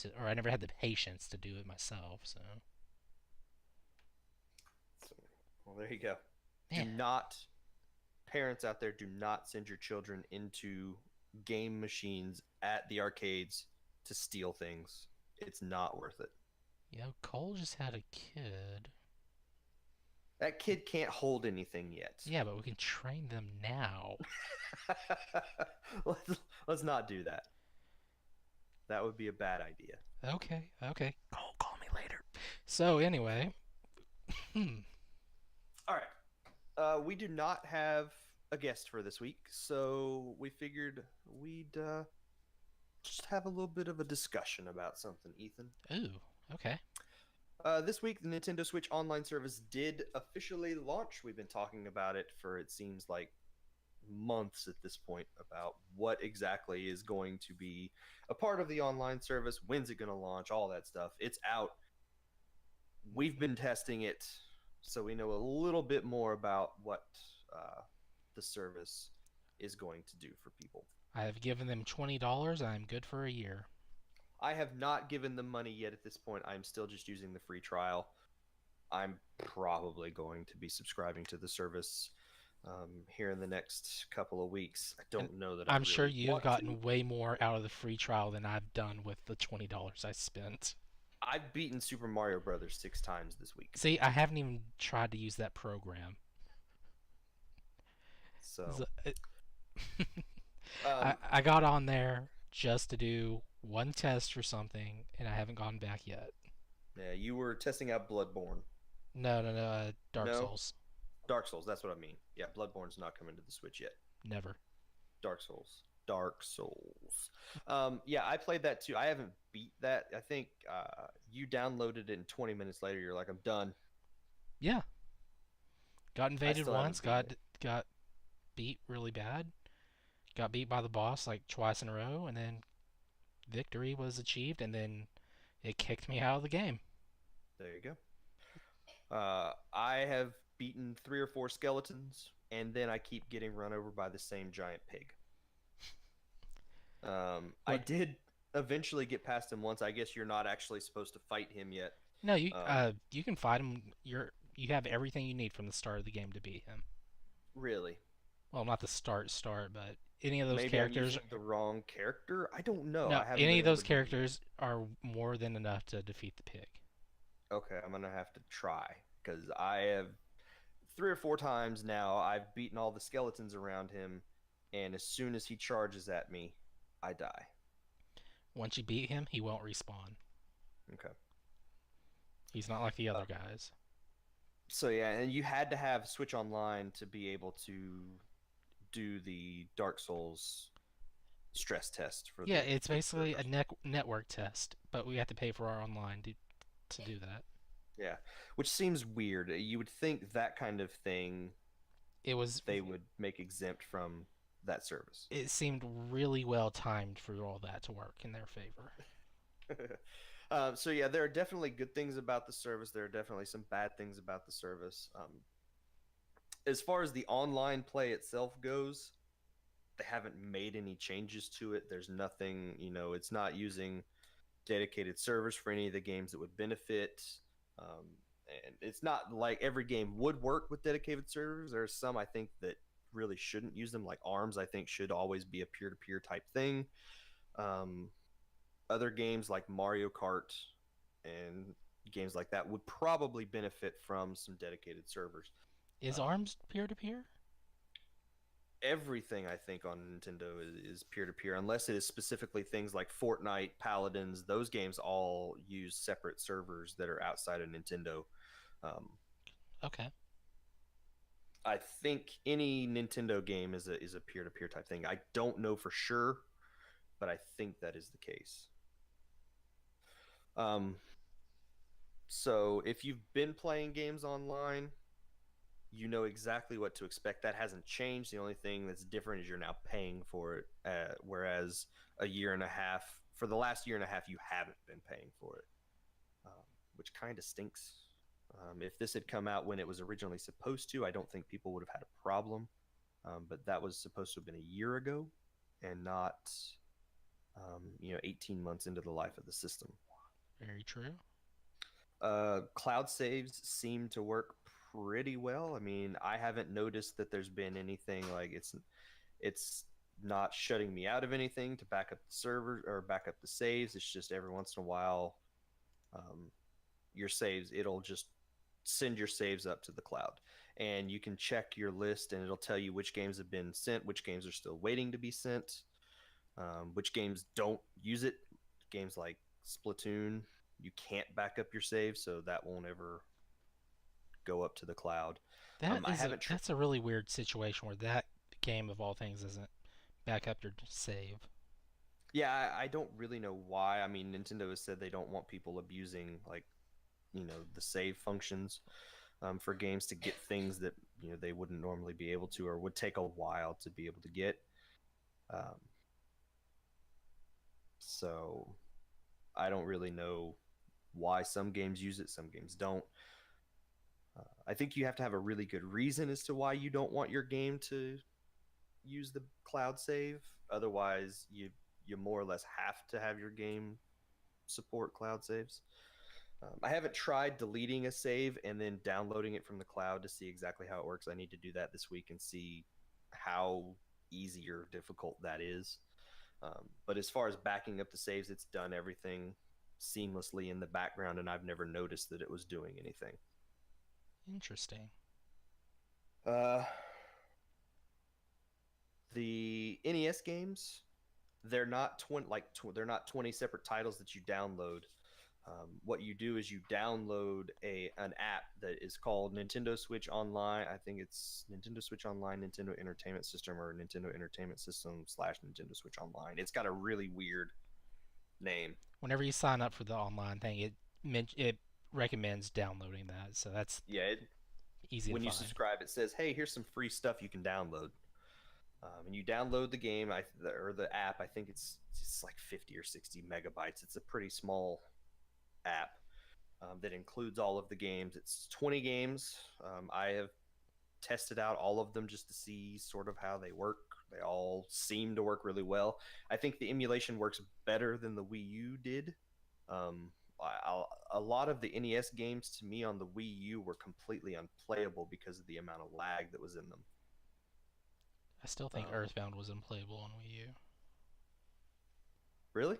to, or I never had the patience to do it myself. So, So, well, there you go. Do man, not, parents out there, do not send your children into game machines at the arcades to steal things. It's not worth it. Cole just had a kid. That kid can't hold anything yet. Yeah, but we can train them now. let's not do that. That would be a bad idea. Okay, okay. Cole, call me later. So anyway, All right. We do not have a guest for this week, so we figured we'd just have a little bit of a discussion about something, Ethan. ooh, okay. This week, the Nintendo Switch Online service did officially launch. We've been talking about it for, it seems like, months at this point about what exactly is going to be a part of the online service, when's it going to launch, all that stuff. It's out. We've been testing it, so we know a little bit more about what the service is going to do for people. I have given them $20. I'm good for a year. I have not given them money yet at this point. I'm still just using the free trial. I'm probably going to be subscribing to the service here in the next couple of weeks. I And don't know that I I'm sure really you've want to. gotten way more out of the free trial than I've done with the $20 I spent. I've beaten Super Mario Brothers 6 times this week. See, I haven't even tried to use that program. So, I got on there just to do one test for something, and I haven't gone back yet. yeah, you were testing out Bloodborne. No, no, no. Dark No, Souls. Dark Souls. That's what I mean. Yeah, Bloodborne's not coming to the Switch yet. Never. Dark Souls. Dark Souls. Yeah, I played that too. I haven't beat that. I think you downloaded it, and 20 minutes later, you're like, I'm done. Yeah. Got I invaded still once. haven't beaten it. Got beat really bad. Got beat by the boss like twice in a row, and then victory was achieved, and then it kicked me out of the game. There you go. I have beaten 3 or 4 skeletons, and then I keep getting run over by the same giant pig. I What? did eventually get past him once. I guess you're not actually supposed to fight him yet. No, you Um, you can fight him. You have everything you need from the start of the game to beat him. really. Well, not the start, but any of those Maybe I'm characters. using the wrong character. I don't know. No, I haven't any been of able those to do that. characters are more than enough to defeat the pig. Okay, I'm gonna have to try because I have 3 or 4 times now. I've beaten all the skeletons around him, and as soon as he charges at me, I die. Once you beat him, he won't respawn. Okay. He's not like the Uh, other guys. so yeah, and you had to have Switch Online to be able to do the Dark Souls stress test for Yeah, the it's for the basically a servers. network test, but we have to pay for our online to do that. Yeah, which seems weird. You would think that kind of thing It was they would make exempt from that service. it seemed really well timed for all that to work in their favor. So yeah, there are definitely good things about the service. There are definitely some bad things about the service. As far as the online play itself goes, they haven't made any changes to it. There's nothing, it's not using dedicated servers for any of the games that would benefit. Um, and it's not like every game would work with dedicated servers. There are some I think that really shouldn't use them, like ARMS. I think should always be a peer-to-peer type thing. Um, Other games like Mario Kart and games like that would probably benefit from some dedicated servers. Is Um, ARMS peer to peer? Everything I think on Nintendo is peer to peer, unless it is specifically things like Fortnite, Paladins. Those games all use separate servers that are outside of Nintendo. Um, Okay. I think any Nintendo game is a peer to peer type thing. I don't know for sure, but I think that is the case. Um, so if you've been playing games online, you know exactly what to expect. That hasn't changed. The only thing that's different is you're now paying for it, whereas a year and a half, for the last year and a half, you haven't been paying for it, which kind of stinks. If this had come out when it was originally supposed to, I don't think people would have had a problem. But that was supposed to have been a year ago, and not 18 months into the life of the system. Very true. Cloud saves seem to work pretty well. I mean, I haven't noticed that there's been anything like it's not shutting me out of anything to back up the server or back up the saves. It's just every once in a while, um, your saves, it'll just send your saves up to the cloud, and you can check your list, and it'll tell you which games have been sent, which games are still waiting to be sent, which games don't use it. Games like Splatoon, you can't back up your save, so that won't ever go up to the cloud. I haven't. That's a really weird situation where that game of all things isn't back up your save. Yeah, I don't really know why. I mean, Nintendo has said they don't want people abusing like the save functions for games to get things that they wouldn't normally be able to or would take a while to be able to get. Um, so I don't really know why some games use it, some games don't. I think you have to have a really good reason as to why you don't want your game to use the cloud save. Otherwise, you more or less have to have your game support cloud saves. I haven't tried deleting a save and then downloading it from the cloud to see exactly how it works. I need to do that this week and see how easy or difficult that is. But as far as backing up the saves, it's done everything seamlessly in the background, and I've never noticed that it was doing anything. Interesting. Uh, the NES games, they're not they're not 20 separate titles that you download. What you do is you download an app that is called Nintendo Switch Online. I think it's Nintendo Switch Online, Nintendo Entertainment System, or Nintendo Entertainment System slash Nintendo Switch Online. It's got a really weird name. Whenever you sign up for the online thing, it recommends downloading that, so that's Yeah, easy to when you find. subscribe, it says, "Hey, here's some free stuff you can download." And you download the game, or the app. I think it's like 50 or 60 megabytes. It's a pretty small app that includes all of the games. It's 20 games. I have tested out all of them just to see sort of how they work. They all seem to work really well. I think the emulation works better than the Wii U did. Um, a lot of the NES games to me on the Wii U were completely unplayable because of the amount of lag that was in them. I still think Um, Earthbound was unplayable on Wii U. really?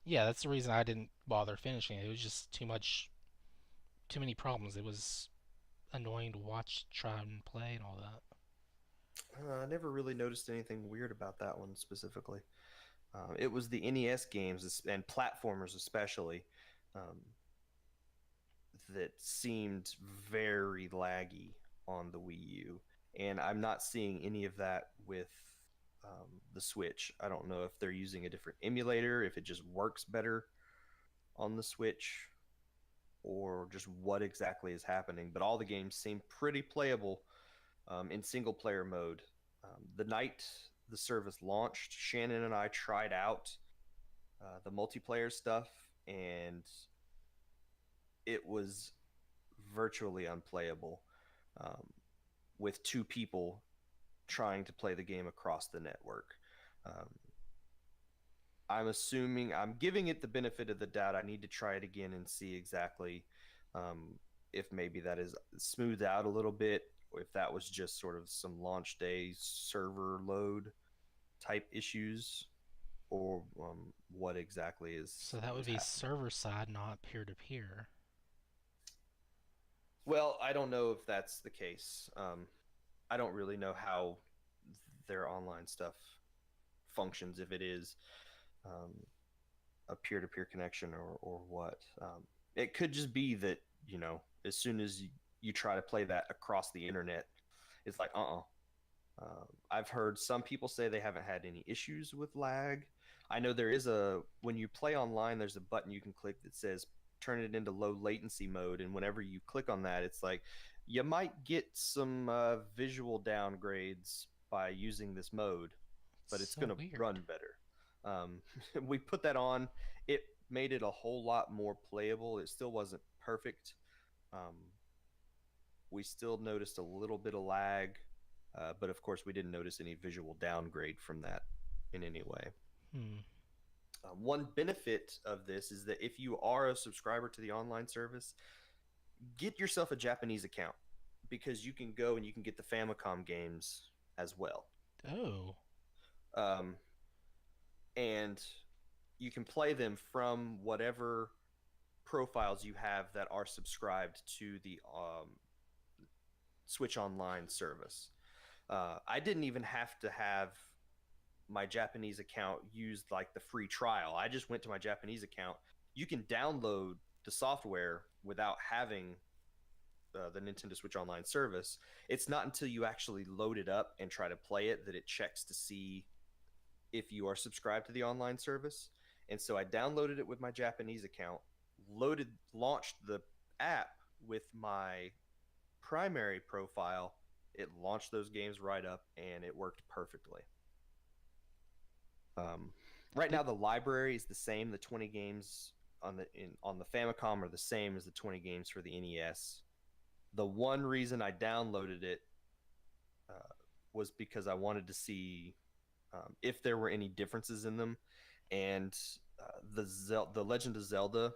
Yeah, that's the reason I didn't bother finishing it. It was just too many problems. It was annoying to watch, try and play, and all that. I never really noticed anything weird about that one specifically. It was the NES games and platformers especially um, that seemed very laggy on the Wii U, and I'm not seeing any of that with the Switch. I don't know if they're using a different emulator, if it just works better on the Switch, or just what exactly is happening. But all the games seem pretty playable in single player mode. The night the service launched, Shannon and I tried out the multiplayer stuff, and it was virtually unplayable um, with two people trying to play the game across the network. Um, I'm giving it the benefit of the doubt. I need to try it again and see exactly um, if maybe that is smoothed out a little bit, or if that was just sort of some launch day server load type issues, or what exactly So that would is be happening. server side, not peer to peer. Well, I don't know if that's the case. I don't really know how their online stuff functions, if it is um, a peer-to-peer connection or what. It could just be that as soon as you try to play that across the internet, it's like I've heard some people say they haven't had any issues with lag. I know there is when you play online, there's a button you can click that says turn it into low latency mode, and whenever you click on that, it's like you might get some visual downgrades by using this mode, but It's it's going so to weird. run better. Um, we put that on. It made it a whole lot more playable. It still wasn't perfect. Um, we still noticed a little bit of lag, but of course, we didn't notice any visual downgrade from that in any way. Hmm. One benefit of this is that if you are a subscriber to the online service, get yourself a Japanese account because you can go and you can get the Famicom games as well. Oh. Um, and you can play them from whatever profiles you have that are subscribed to the Switch Online service. I didn't even have to have my Japanese account used like the free trial. I just went to my Japanese account. You can download the software without having the Nintendo Switch Online service. It's not until you actually load it up and try to play it that it checks to see if you are subscribed to the online service. And so I downloaded it with my Japanese account, launched the app with my primary profile. It launched those games right up, and it worked perfectly. Um, right Did now, the library is the same. The 20 games on the Famicom are the same as the 20 games for the NES. The one reason I downloaded it uh, was because I wanted to see if there were any differences in them, and the Legend of Zelda.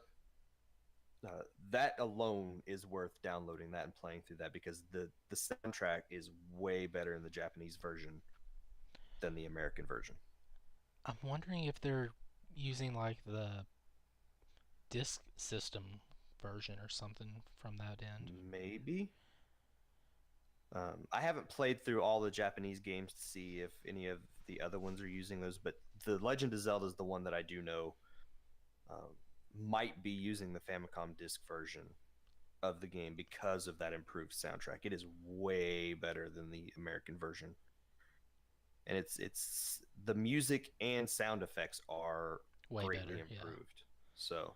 That alone is worth downloading that and playing through that because the soundtrack is way better in the Japanese version than the American version. I'm wondering if they're using like the disk system version or something from that end. Maybe. I haven't played through all the Japanese games to see if any of the other ones are using those, but the Legend of Zelda is the one that I do know um, might be using the Famicom disc version of the game because of that improved soundtrack. It is way better than the American version, and it's the music and sound effects are Way greatly better, yeah. improved. So,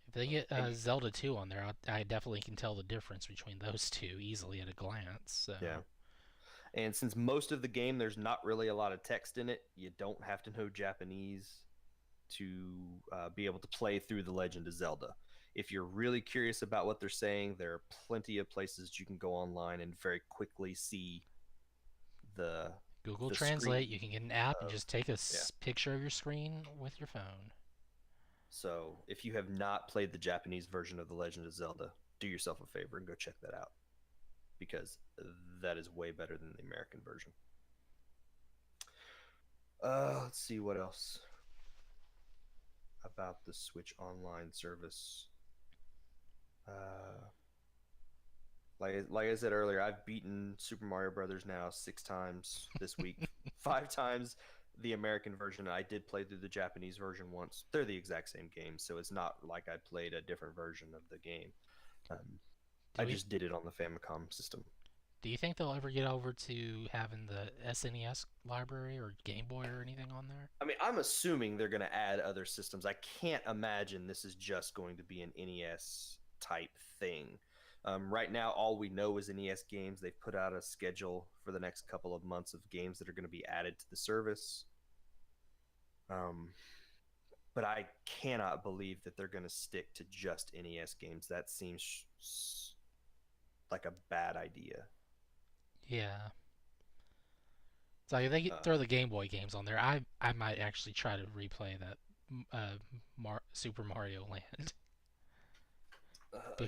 If they get and Zelda 2 on there, I definitely can tell the difference between those two easily at a glance. yeah, So, and since most of the game there's not really a lot of text in it, you don't have to know Japanese to be able to play through the Legend of Zelda. If you're really curious about what they're saying, there are plenty of places you can go online and very quickly see the Google the screen Translate, you can get an app and of just take a yeah. picture of your screen with your phone. So if you have not played the Japanese version of the Legend of Zelda, do yourself a favor and go check that out because that is way better than the American version. Let's see what else about the Switch Online service. Uh, like I said earlier, I've beaten Super Mario Brothers now 6 times this week. 5 times the American version. I did play through the Japanese version once. They're the exact same game, so it's not like I played a different version of the game. Um, Do I we? just did it on the Famicom system. Do you think they'll ever get over to having the SNES library or Game Boy or anything on there? I mean, I'm assuming they're going to add other systems. I can't imagine this is just going to be an NES type thing. Right now, all we know is NES games. They've put out a schedule for the next couple of months of games that are going to be added to the service. Um, but I cannot believe that they're going to stick to just NES games. That seems like a bad idea. Yeah. So if they Uh, throw the Game Boy games on there, I might actually try to replay that Super Mario Land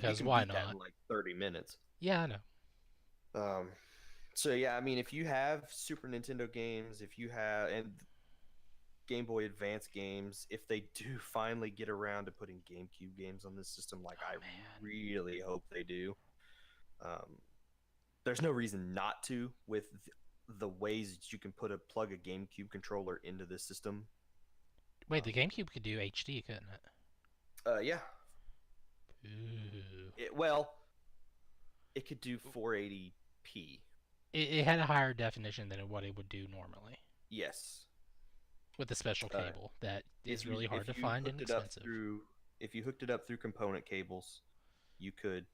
you because can why beat that not? in like 30 minutes. Yeah, I know. Um, so yeah, I mean, if you have Super Nintendo games, if you have and Game Boy Advance games, if they do finally get around to putting GameCube games on this system, like Oh I man. really hope they do, um, there's no reason not to with the ways that you can plug a GameCube controller into this system. Wait, the Um, GameCube could do HD, couldn't it? yeah, Ooh. well, it could do 480p. It had a higher definition than what it would do normally Yes, with a special uh, cable that if is you really hard to if you find and hooked it up expensive. through if you hooked it up through component cables, you could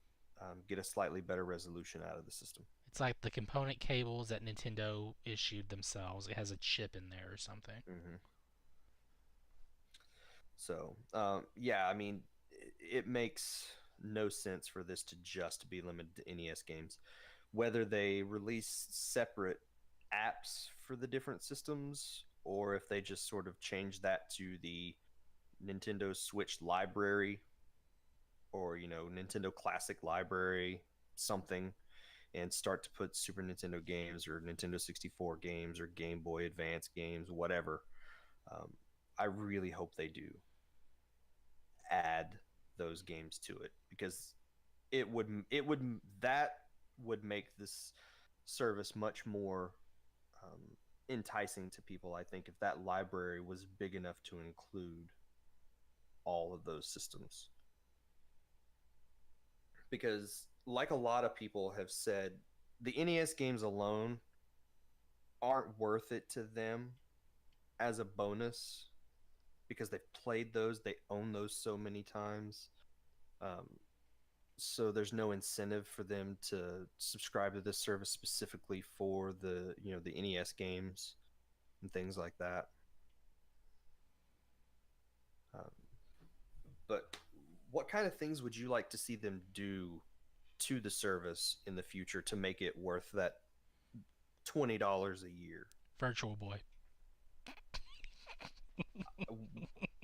get a slightly better resolution out of the system. It's like the component cables that Nintendo issued themselves. It has a chip in there or something. Hmm. So, yeah, I mean, it makes no sense for this to just be limited to NES games. Whether they release separate apps for the different systems, or if they just sort of change that to the Nintendo Switch library, or Nintendo Classic Library, something, and start to put Super Nintendo games or Nintendo 64 games or Game Boy Advance games, whatever. Um, I really hope they do add those games to it because that would make this service much more um, enticing to people. I think if that library was big enough to include all of those systems, because like a lot of people have said, the NES games alone aren't worth it to them as a bonus because they've played those, they own those so many times. Um, so there's no incentive for them to subscribe to this service specifically for the NES games and things like that. Um, but what kind of things would you like to see them do to the service in the future to make it worth that $20 a year? Virtual Boy.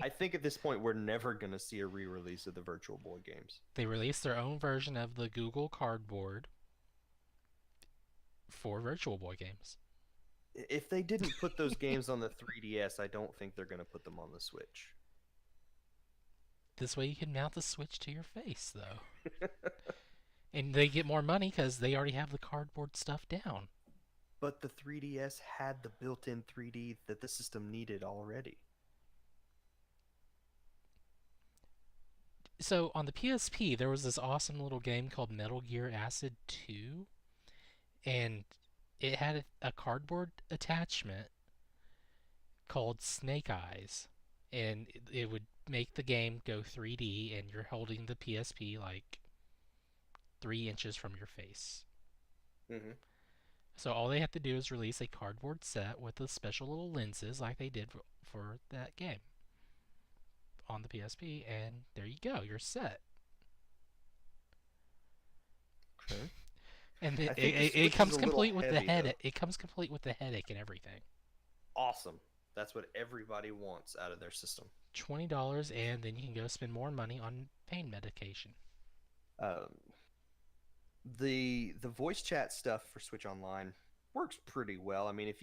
I think at this point we're never going to see a re-release of the Virtual Boy games. They released their own version of the Google Cardboard for Virtual Boy games. If they didn't put those games on the 3DS, I don't think they're going to put them on the Switch. This way you can mount the Switch to your face, though. And they get more money because they already have the cardboard stuff down. But the 3DS had the built-in 3D that the system needed already. So on the PSP, there was this awesome little game called Metal Gear Acid 2, and it had a cardboard attachment called Snake Eyes, and it would make the game go 3D, and you're holding the PSP like 3 inches from your face. Mm-hmm. So all they have to do is release a cardboard set with the special little lenses like they did for that game on the PSP, and there you go, you're set. Okay. And I think the Switch is a little heavy, though. It comes complete with the headache and everything. Awesome. That's what everybody wants out of their system. $20, and then you can go spend more money on pain medication. Um, the voice chat stuff for Switch Online works pretty well. I mean, if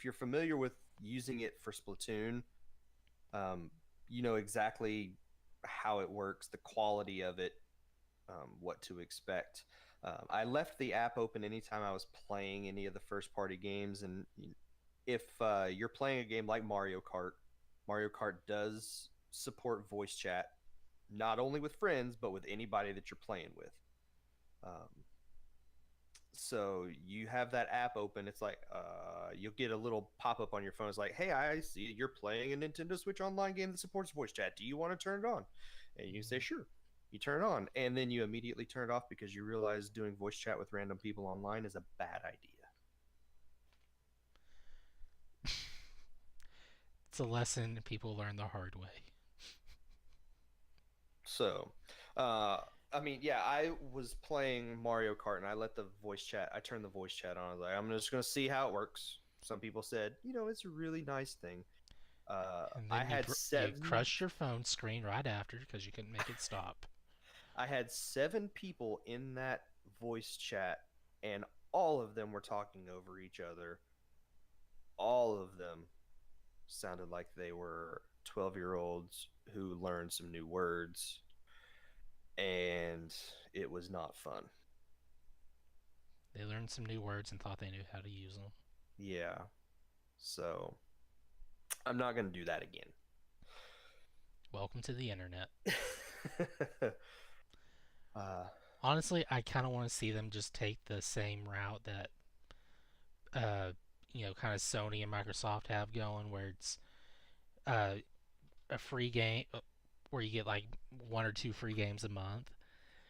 you're familiar with using it for Splatoon, um, you know exactly how it works, the quality of it, what to expect. I left the app open anytime I was playing any of the first party games, and if you're playing a game like Mario Kart does support voice chat, not only with friends but with anybody that you're playing with. Um, so you have that app open. It's like you'll get a little pop up on your phone. It's like, hey, I see you're playing a Nintendo Switch Online game that supports voice chat. Do you want to turn it on? And you say sure. You turn it on, and then you immediately turn it off because you realize doing voice chat with random people online is a bad idea. It's a lesson people learn the hard way. So, I mean, yeah, I was playing Mario Kart and I let the voice chat. I turned the voice chat on. I was like, I'm just gonna see how it works. Some people said, it's a really nice thing. And I then had you seven. crushed your phone screen right after because you couldn't make it stop. I had 7 people in that voice chat, and all of them were talking over each other. All of them sounded like they were 12-year-olds who learned some new words, and it was not fun. They learned some new words and thought they knew how to use them. Yeah. So I'm not going to do that again. Welcome to the internet. uh, Honestly, I kind of want to see them just take the same route that, uh, kind of Sony and Microsoft have going, where it's uh, a free game where you get like one or two free games a month.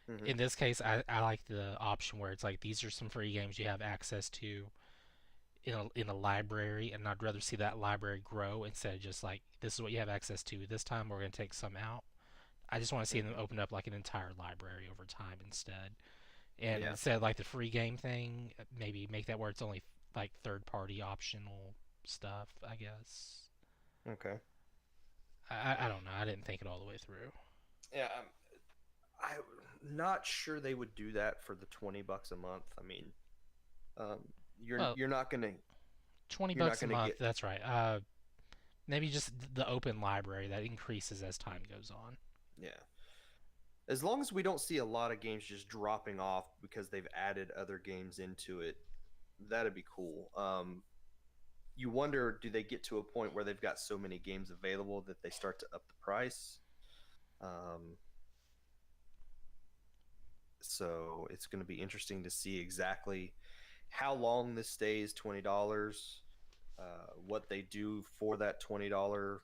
mhm. In this case, I like the option where it's like these are some free games you have access to in a library, and I'd rather see that library grow instead of just like this is what you have access to. This time we're going to take some out. I just want to see them Mhm. open up like an entire library over time instead. And Yeah. instead of like the free game thing, maybe make that where it's only like third party optional stuff, I guess. Okay. I don't know. I didn't think it all the way through. Yeah. I'm not sure they would do that for the $20 a month. I mean, um, you're Well, you're not gonna 20 you're not bucks a gonna month, get that's right. Maybe just the open library that increases as time goes on. yeah. As long as we don't see a lot of games just dropping off because they've added other games into it, that'd be cool. You wonder, do they get to a point where they've got so many games available that they start to up the price? Um, so it's going to be interesting to see exactly how long this stays $20, what they do for that $20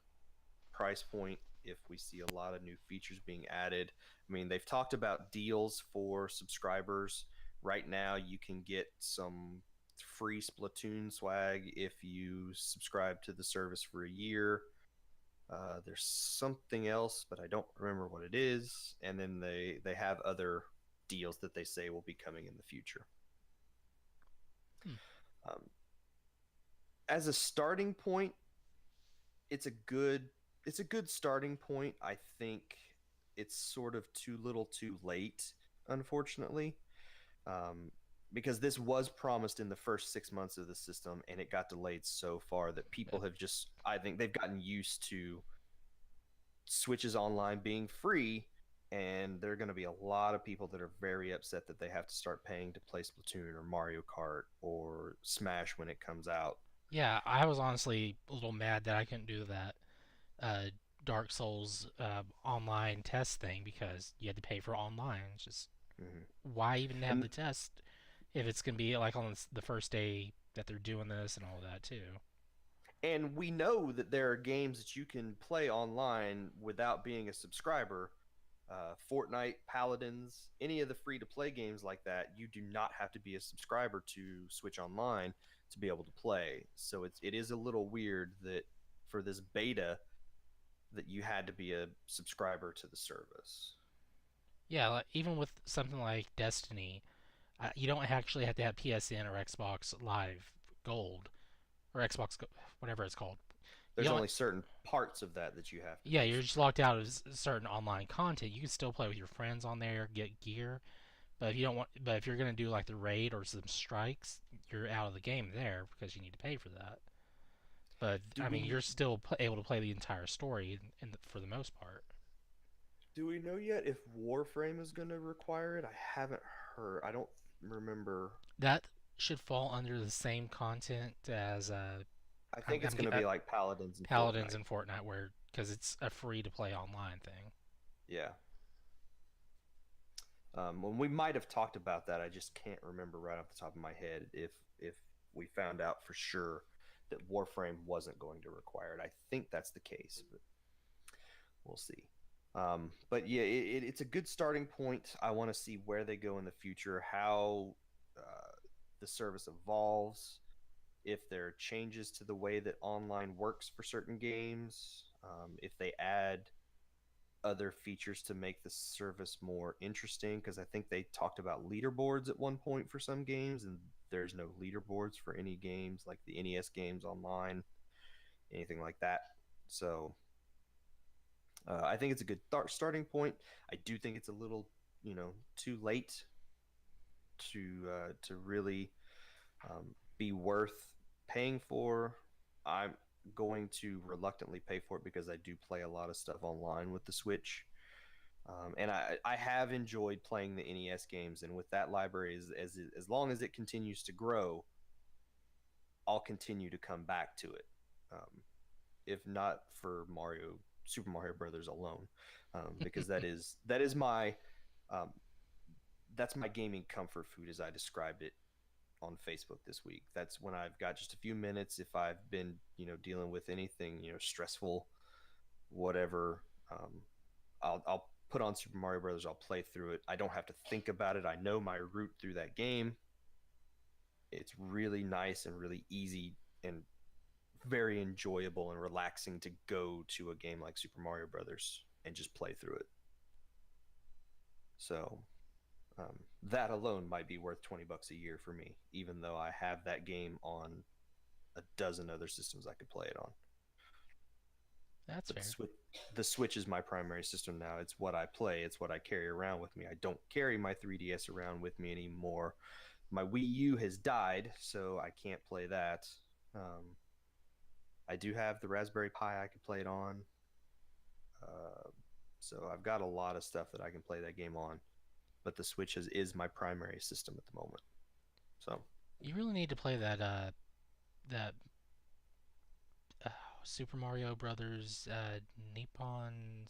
price point if we see a lot of new features being added. I mean, they've talked about deals for subscribers. Right now, you can get some free Splatoon swag if you subscribe to the service for a year. There's something else, but I don't remember what it is. And then they have other deals that they say will be coming in the future. Hmm. Um, as a starting point, it's a good it's a good starting point. I think it's sort of too little, too late, unfortunately, um, because this was promised in the first 6 months of the system, and it got delayed so far that people have just I think they've gotten used to Switches Online being free. And there are going to be a lot of people that are very upset that they have to start paying to play Splatoon or Mario Kart or Smash when it comes out. Yeah, I was honestly a little mad that I couldn't do that uh, Dark Souls online test thing because you had to pay for online. It's just Mm-hmm. why even have And the test if it's gonna be like on the first day that they're doing this and all that too? And we know that there are games that you can play online without being a subscriber. Fortnite, Paladins, any of the free to play games like that, you do not have to be a subscriber to Switch Online to be able to play. So it is a little weird that for this beta that you had to be a subscriber to the service. Yeah, like, even with something like Destiny, you don't actually have to have PSN or Xbox Live Gold or whatever it's called. You There's don't. only certain parts of that you have to Yeah, be a you're just locked subscriber. out of certain online content. You can still play with your friends on there, get gear, but if you don't want, but if you're gonna do like the raid or some strikes, you're out of the game there because you need to pay for that. But Do I mean, we you're still able to play the entire story for the most part. do we know yet if Warframe is going to require it? I haven't heard. I don't remember. That should fall under the same content as I think it's going to be like Paladins and Paladins Fortnite. and Fortnite, where because it's a free to play online thing. Yeah. When we might have talked about that, I just can't remember right off the top of my head if we found out for sure that Warframe wasn't going to require it. I think that's the case, but we'll see. But yeah, it's a good starting point. I want to see where they go in the future, how the service evolves, if there are changes to the way that online works for certain games, if they add other features to make the service more interesting. Because I think they talked about leaderboards at one point for some games, and there's no leaderboards for any games like the NES games online, anything like that. So I think it's a good starting point. I do think it's a little, too late to really be worth paying for. I'm going to reluctantly pay for it because I do play a lot of stuff online with the Switch. And I have enjoyed playing the NES games, and with that library, as long as it continues to grow, I'll continue to come back to it. If not for Super Mario Brothers alone, because that is my um, that's my gaming comfort food, as I described it on Facebook this week. That's when I've got just a few minutes. If I've been, dealing with anything, stressful, whatever, I'll put on Super Mario Brothers. I'll play through it. I don't have to think about it. I know my route through that game. It's really nice and really easy and very enjoyable and relaxing to go to a game like Super Mario Brothers and just play through it. So that alone might be worth $20 a year for me, even though I have that game on a dozen other systems I could play it on. That's But fair. the Switch is my primary system now. It's what I play. It's what I carry around with me. I don't carry my 3DS around with me anymore. My Wii U has died, so I can't play that. Um, I do have the Raspberry Pi I can play it on. Uh, so I've got a lot of stuff that I can play that game on. But the Switch is my primary system at the moment. So You really need to play that uh, Super Mario Brothers Nippon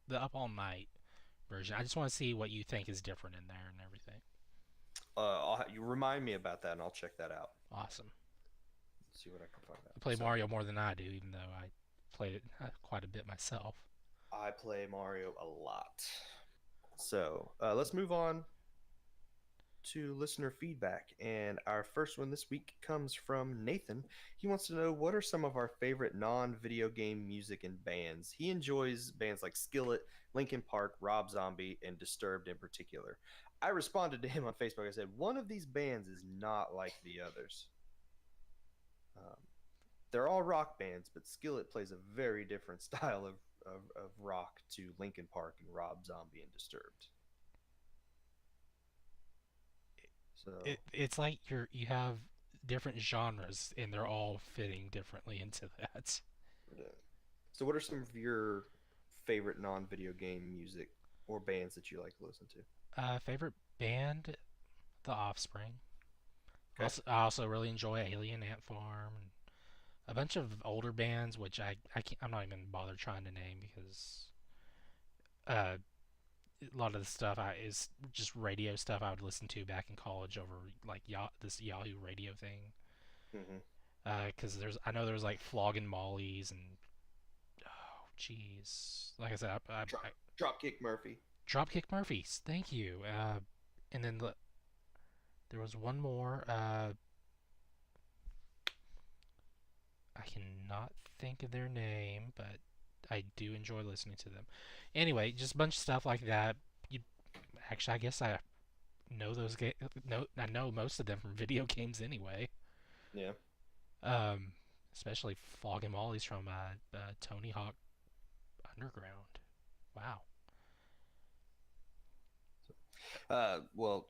the Up All Night version. I just want to see what you think is different in there and everything. you remind me about that, and I'll check that out. Awesome. See what I can find out. You play So Mario more than I do, even though I played it quite a bit myself. I play Mario a lot. So let's move on to listener feedback. And our first one this week comes from Nathan. He wants to know what are some of our favorite non video game music and bands. He enjoys bands like Skillet, Linkin Park, Rob Zombie, and Disturbed in particular. I responded to him on Facebook. I said, one of these bands is not like the others. Um, they're all rock bands, but Skillet plays a very different style of rock to Linkin Park and Rob Zombie and Disturbed. So, It's like you have different genres and they're all fitting differently into that. yeah. So, what are some of your favorite non-video game music or bands that you like to listen to? Favorite band, The Offspring. Okay. I also really enjoy Alien Ant Farm and a bunch of older bands, which I can't, I'm not even bother trying to name because uh, a lot of the stuff is just radio stuff I would listen to back in college over like this Yahoo radio thing. Mm-hmm. Because I know there's like Flogging Mollies and oh jeez, like I said, Dropkick Murphy. Dropkick Murphys. Thank you. And then there was one more. I cannot think of their name, but I do enjoy listening to them. Anyway, just a bunch of stuff like that. You actually, I guess I know those no, I know most of them from video games anyway. Yeah. Um, Especially Fog and Molly's from Tony Hawk Underground. Wow. Well,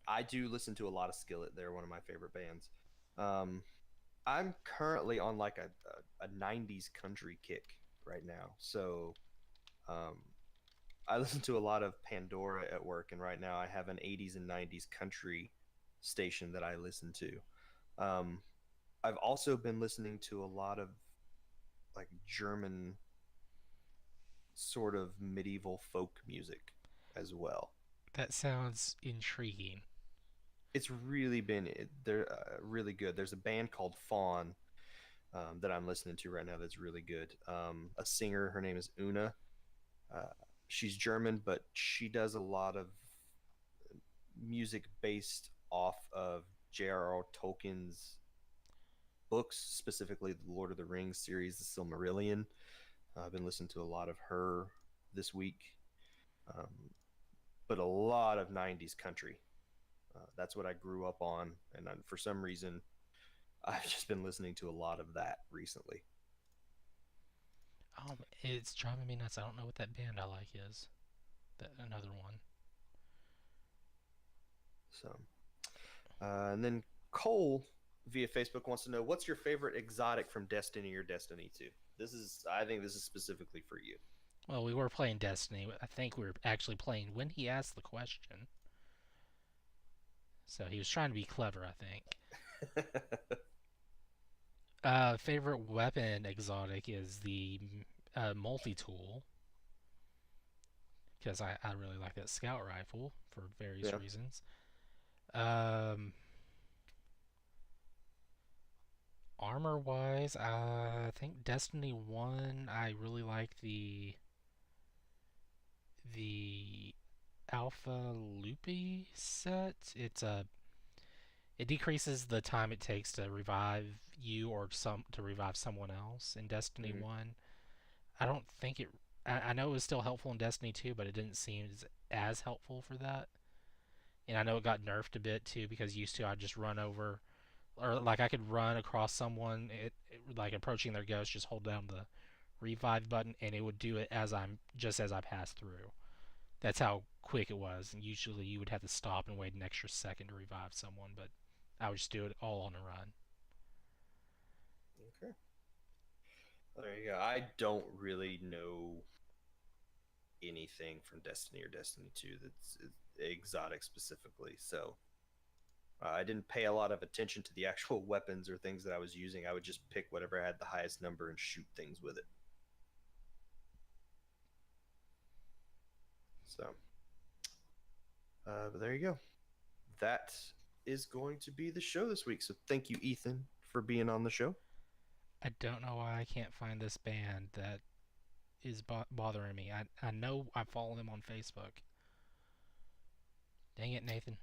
I do listen to a lot of Skillet. They're one of my favorite bands. Um, I'm currently on like a 90s country kick right now. So um, I listen to a lot of Pandora at work, and right now I have an 80s and 90s country station that I listen to. Um, I've also been listening to a lot of like German sort of medieval folk music as well. That sounds intriguing. It's really been they're really good. There's a band called Fawn that I'm listening to right now that's really good. A singer, her name is Una. Uh, she's German, but she does a lot of music based off of J.R.R. Tolkien's books, specifically the Lord of the Rings series, the Silmarillion. I've been listening to a lot of her this week, um, but a lot of 90s country. That's what I grew up on, and for some reason, I've just been listening to a lot of that recently. It's driving me nuts. I don't know what that band I like is. That another one. So, and then Cole via Facebook wants to know what's your favorite exotic from Destiny or Destiny 2. I think this is specifically for you. Well, we were playing Destiny. I think we were actually playing when he asked the question. So he was trying to be clever, I think. Favorite weapon exotic is the multi-tool, because I really like that scout rifle for various Yeah. reasons. Um, Armor wise, I think Destiny 1, I really like the Alpha Loopy set. It decreases the time it takes to revive you or to revive someone else in Destiny Mm-hmm. 1. I don't think it I know it was still helpful in Destiny 2, but it didn't seem as helpful for that. And I know it got nerfed a bit too, because used to I'd just run over, or like I could run across someone, like approaching their ghost, just hold down the revive button, and it would do it as I passed through. That's how quick it was. And usually you would have to stop and wait an extra second to revive someone, but I would just do it all on a run. Okay. There you go. I don't really know anything from Destiny or Destiny 2 that's exotic specifically. So I didn't pay a lot of attention to the actual weapons or things that I was using. I would just pick whatever had the highest number and shoot things with it. So, but there you go. That is going to be the show this week. So thank you, Ethan, for being on the show. I don't know why I can't find this band that is bothering me. I know I follow them on Facebook. Dang it, Nathan.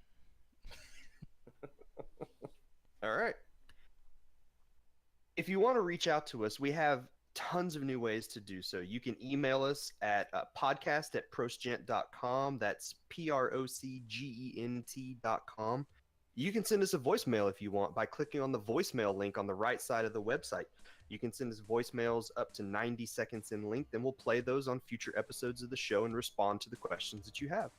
All right. If you want to reach out to us, we have tons of new ways to do so. You can email us at podcast@procgent.com. That's PROCGENT.com. You can send us a voicemail if you want by clicking on the voicemail link on the right side of the website. You can send us voicemails up to 90 seconds in length, and we'll play those on future episodes of the show and respond to the questions that you have.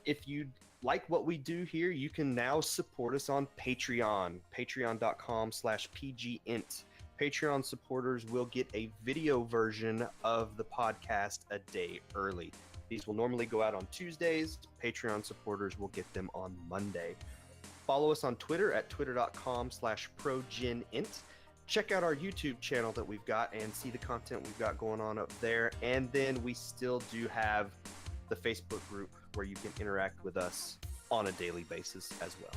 If you like what we do here, you can now support us on Patreon, patreon.com/pgint. Patreon supporters will get a video version of the podcast a day early. These will normally go out on Tuesdays. Patreon supporters will get them on Monday. Follow us on Twitter at twitter.com/progenint. Check out our YouTube channel that we've got and see the content we've got going on up there. And then we still do have the Facebook group where you can interact with us on a daily basis as well.